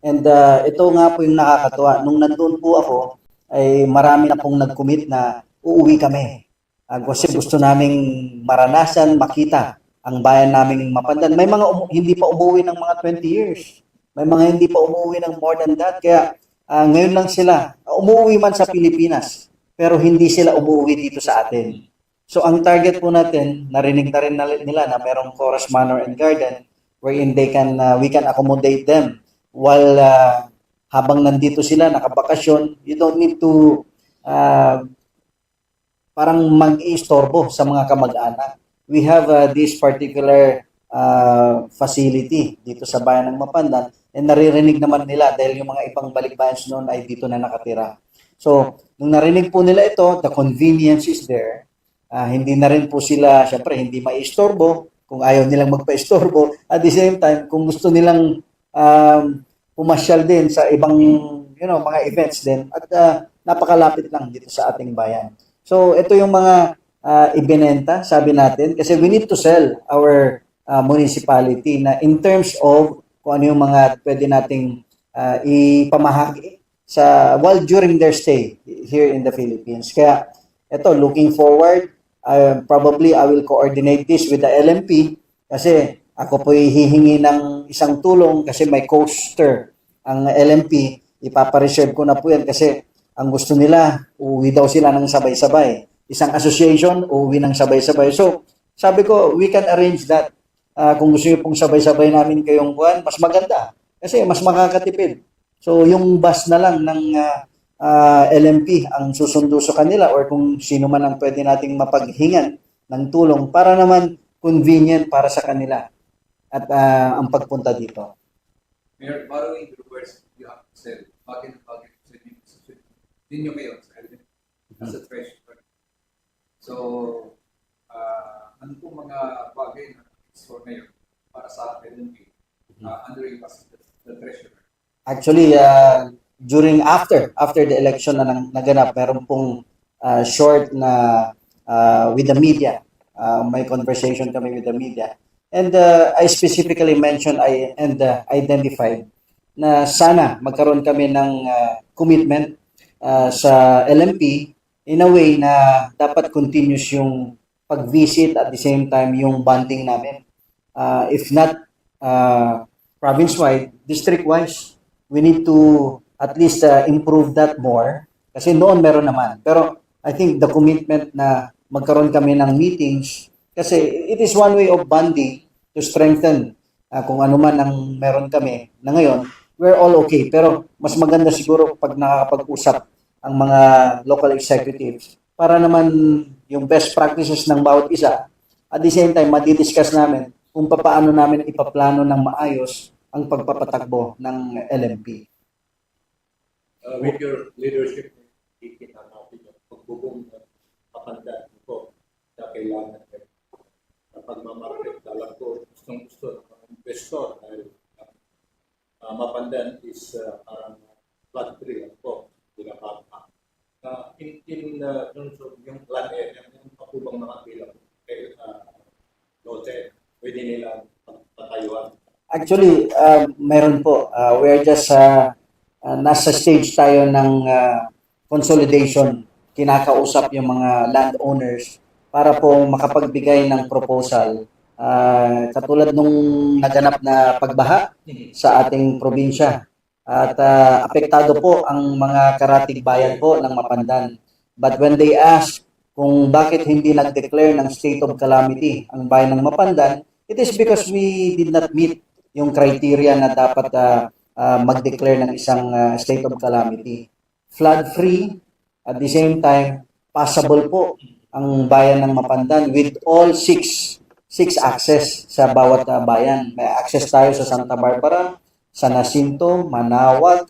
And ito nga po yung nakakatuwa. Nung nandun po ako, ay marami na pong nag-commit na uuwi kami. Kasi gusto naming maranasan, makita ang bayan naming Mapandan. May mga hindi pa umuwi ng mga 20 years. May mga hindi pa umuwi ng more than that. Kaya ngayon lang sila, umuwi man sa Pilipinas, pero hindi sila umuwi dito sa atin. So ang target po natin, narinig na rin nila na merong Chorus Manor and Garden wherein we can accommodate them while habang nandito sila, nakabakasyon. You don't need to parang mag-istorbo sa mga kamag-anak. We have this particular facility dito sa bayan ng Mapandan and naririnig naman nila dahil yung mga ibang balikbayans noon ay dito na nakatira. So, nung narinig po nila ito, the convenience is there. Hindi na rin po sila, syempre, hindi maistorbo kung ayaw nilang magpa-istorbo. At the same time, kung gusto nilang pumasyal din sa ibang mga events din at napakalapit lang dito sa ating bayan. So ito yung mga ibinenta, sabi natin, kasi we need to sell our municipality na in terms of kung ano yung mga pwede nating ipamahagi during their stay here in the Philippines. Kaya ito, looking forward, probably I will coordinate this with the LMP kasi ako po hihingi ng isang tulong kasi may coaster ang LMP. Ipapareserve ko na po yan kasi ang gusto nila, uuwi daw sila ng sabay-sabay. Isang association, uuwi ng sabay-sabay. So, sabi ko, we can arrange that. Kung gusto niyo pong sabay-sabay namin kayong buwan, mas maganda. Kasi mas makakatipid. So, yung bus na lang ng LMP ang susundo sa kanila or kung sino man ang pwede nating mapaghingan ng tulong para naman convenient para sa kanila at ang pagpunta dito. Mayor, borrowing your words, you have to sell. Bakit din nyo kayo as a treasurer. So, ano po mga bagay na explore ngayon para sa LNP under yung the treasurer? Actually, after the election na naganap, meron pong short na with the media. May conversation kami with the media. And I specifically mentioned and identified na sana magkaroon kami ng commitment sa LMP in a way na dapat continuous yung pag-visit at the same time yung bonding namin. If not province-wide, district-wise, we need to at least improve that more kasi noon meron naman. Pero I think the commitment na magkaroon kami ng meetings kasi it is one way of bonding to strengthen kung ano man ang meron kami na ngayon, we're all okay. Pero mas maganda siguro pag nakakapag-usap ang mga local executives para naman yung best practices ng bawat isa. At the same time, madidiscuss namin kung paano namin ipaplano ng maayos ang pagpapatakbo ng LMP. With your leadership, ikita natin yung pagbubong kapandaan po na kailangan na pagmamarket. Alam ko, gustong-gusto ng investor dahil Mapandan is parang flood-free po. In terms of yung land area, yung pakubang mga bilang lote, pwede nila patayuan. Actually, meron po. We're just nasa stage tayo ng consolidation. Kinakausap yung mga landowners para po makapagbigay ng proposal. Katulad nung naganap na pagbaha sa ating probinsya. At apektado po ang mga karatig bayan po ng Mapandan. But when they ask kung bakit hindi nag-declare ng state of calamity ang bayan ng Mapandan, it is because we did not meet yung criteria na dapat mag-declare ng isang state of calamity. Flood-free, at the same time, passable po ang bayan ng Mapandan with all six access sa bawat bayan. May access tayo sa Santa Barbara, San Jacinto, Manaoag,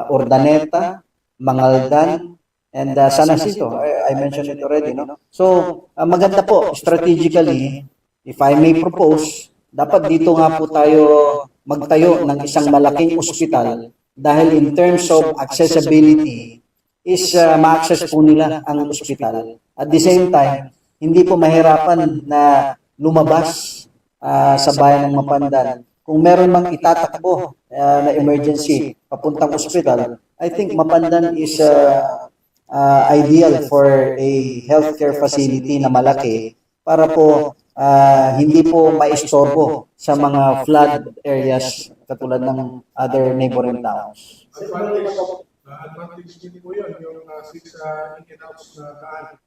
Urdaneta, Mangaldan, and San Jacinto. I mentioned it already. No? So, maganda po, strategically, if I may propose, dapat dito nga po tayo magtayo ng isang malaking ospital dahil in terms of accessibility is ma-access po nila ang ospital. At the same time, hindi po mahirapan na lumabas sa bayan ng Mapandan. Kung meron mang itatakbo na emergency papuntang ospital, I think Mapandan is ideal for a healthcare facility na malaki para po hindi po maistorbo sa mga flood areas katulad ng other neighboring towns. Advantage din po yun, yung 6 in-and-outs na daan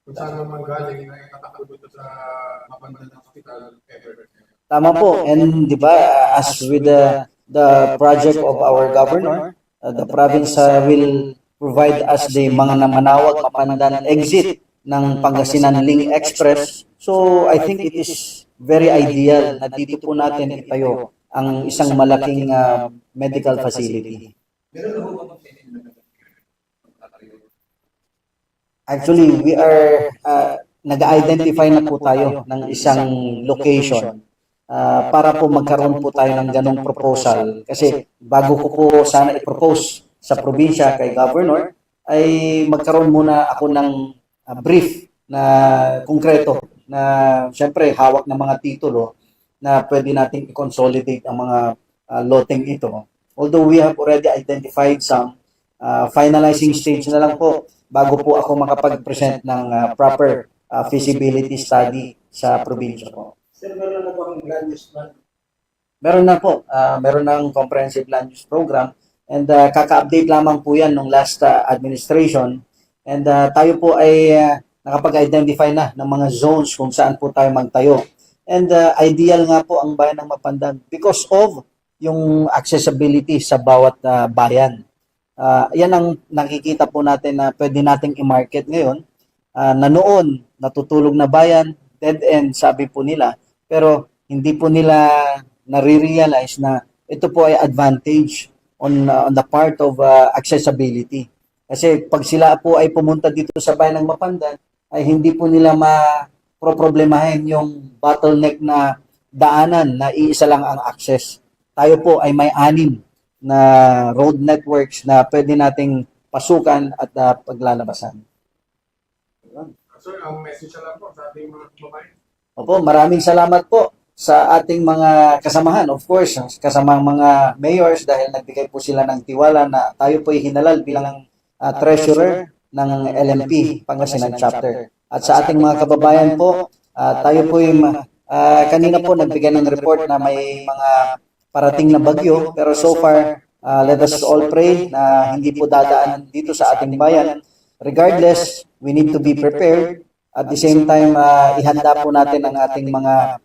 kung saan naman galing na itatakbo dito sa Mapandan Hospital ever. Tama po. And di ba, as with the project of our governor, the province will provide us the mga Manawag Mapandan exit ng Pangasinan Link Express. So I think it is very ideal na dito po natin itayo ang isang malaking medical facility. Actually, we are nag-identify na po tayo ng isang location para po magkaroon po tayo ng ganong proposal. Kasi bago ko po sana i-propose sa probinsya kay Governor, ay magkaroon muna ako ng brief na konkreto na syempre hawak ng mga titulo na pwede nating i-consolidate ang mga loteng ito. Although we have already identified some, finalizing stage na lang po bago po ako makapag-present ng proper feasibility study sa probinsya po. Sir, meron na bang land use plan? Meron na po. Meron ng comprehensive land use program and kaka-update lamang po yan nung last administration and tayo po ay nakapag-identify na ng mga zones kung saan po tayo magtayo. And ideal nga po ang bayan ng Mapandan because of yung accessibility sa bawat bayan. Yan ang nakikita po natin na pwede nating i-market ngayon na noon natutulog na bayan, dead end sabi po nila, pero hindi po nila nare-realize na ito po ay advantage on the part of accessibility. Kasi pag sila po ay pumunta dito sa bayan ng Mapandan, ay hindi po nila ma-problemahin yung bottleneck na daanan na iisa lang ang access. Tayo po ay may 6 na road networks na pwede nating pasukan at paglalabasan. Sir, ang message na lang po sa ating mga kababayan. Opo, maraming salamat po sa ating mga kasamahan. Of course, kasamang mga mayors dahil nagbigay po sila ng tiwala na tayo po ay hinalal bilang treasurer ng LMP Pangasinan Chapter. At sa ating mga kababayan po, tayo po ay kanina po nagbigay ng report na may mga parating na bagyo, pero so far, let us all pray na hindi po dadaan dito sa ating bayan. Regardless, we need to be prepared. At the same time, ihanda po natin ang ating mga,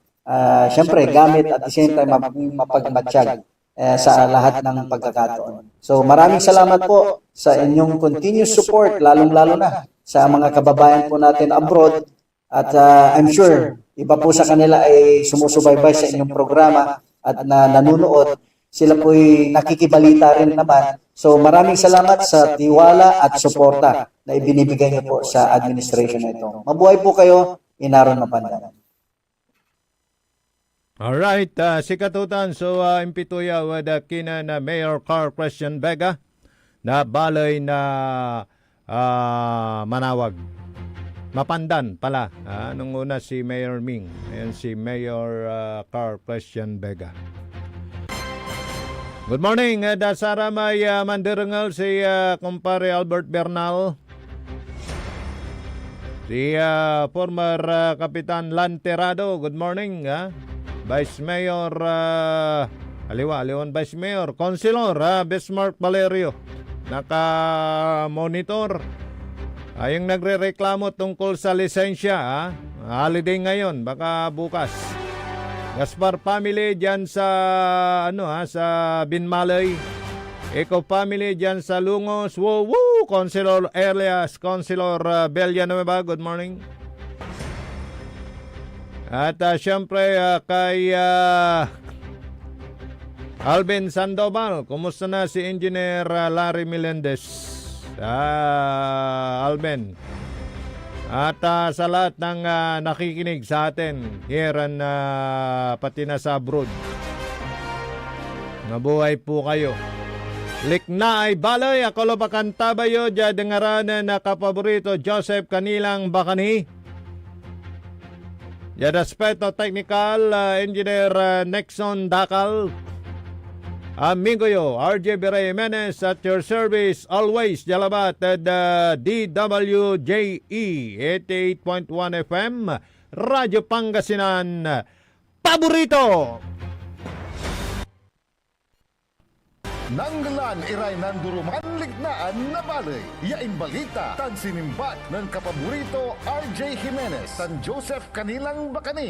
syempre, gamit at the same time, mapagmatsyag sa lahat ng pagkakataon. So maraming salamat po sa inyong continuous support, lalong-lalo na sa mga kababayan po natin abroad. At I'm sure, iba po sa kanila ay sumusubaybay sa inyong programa at nanunood, sila po'y nakikibalita rin naman. So maraming salamat sa tiwala at suporta na ibinibigay niyo po sa administration na ito. Mabuhay po kayo, Inaron Mapandan. Alright, si Katutan, so impituya with kina na Mayor Carl Christian Vega na balay na Manawag. Mapandan pala. Nung una si Mayor Ming. Ayan si Mayor Carl Christian Vega. Good morning. Dasara may mandirangal si kumpare Albert Bernal. Si former Kapitan Lanterado. Good morning. Vice Mayor Aliwan Vice Mayor Councilor Bismarck Valerio. Naka-monitor. Yung nagrereklamo tungkol sa lisensya, holiday ngayon, baka bukas. Gaspar family diyan sa sa Binmalay. Eco family diyan sa Lungos. Woo! Councilor Elias, Councilor Villanueva, good morning. At syempre kay Alvin Sandoval, kumusta na si Engineer Larry Melendez? Alben. At sa lahat ng nakikinig sa atin here and pati na sa abroad. Mabuhay po kayo. Likna ay balay, ako lopakan tabayo, dya dengaranan na kapaborito Joseph Kanilang Bakani. Dya daspeto technical engineer Nexon Dakal. Amigo yo, RJ Bere Jimenez at your service always, Jalabat at DWJE 88.1 FM, Radyo Pangasinan, paborito! Nanglan iray nanduruman lignaan na balay. Yain balita, tan sinimbat ng kapaborito RJ Jimenez, San Joseph Kanilang Bakani.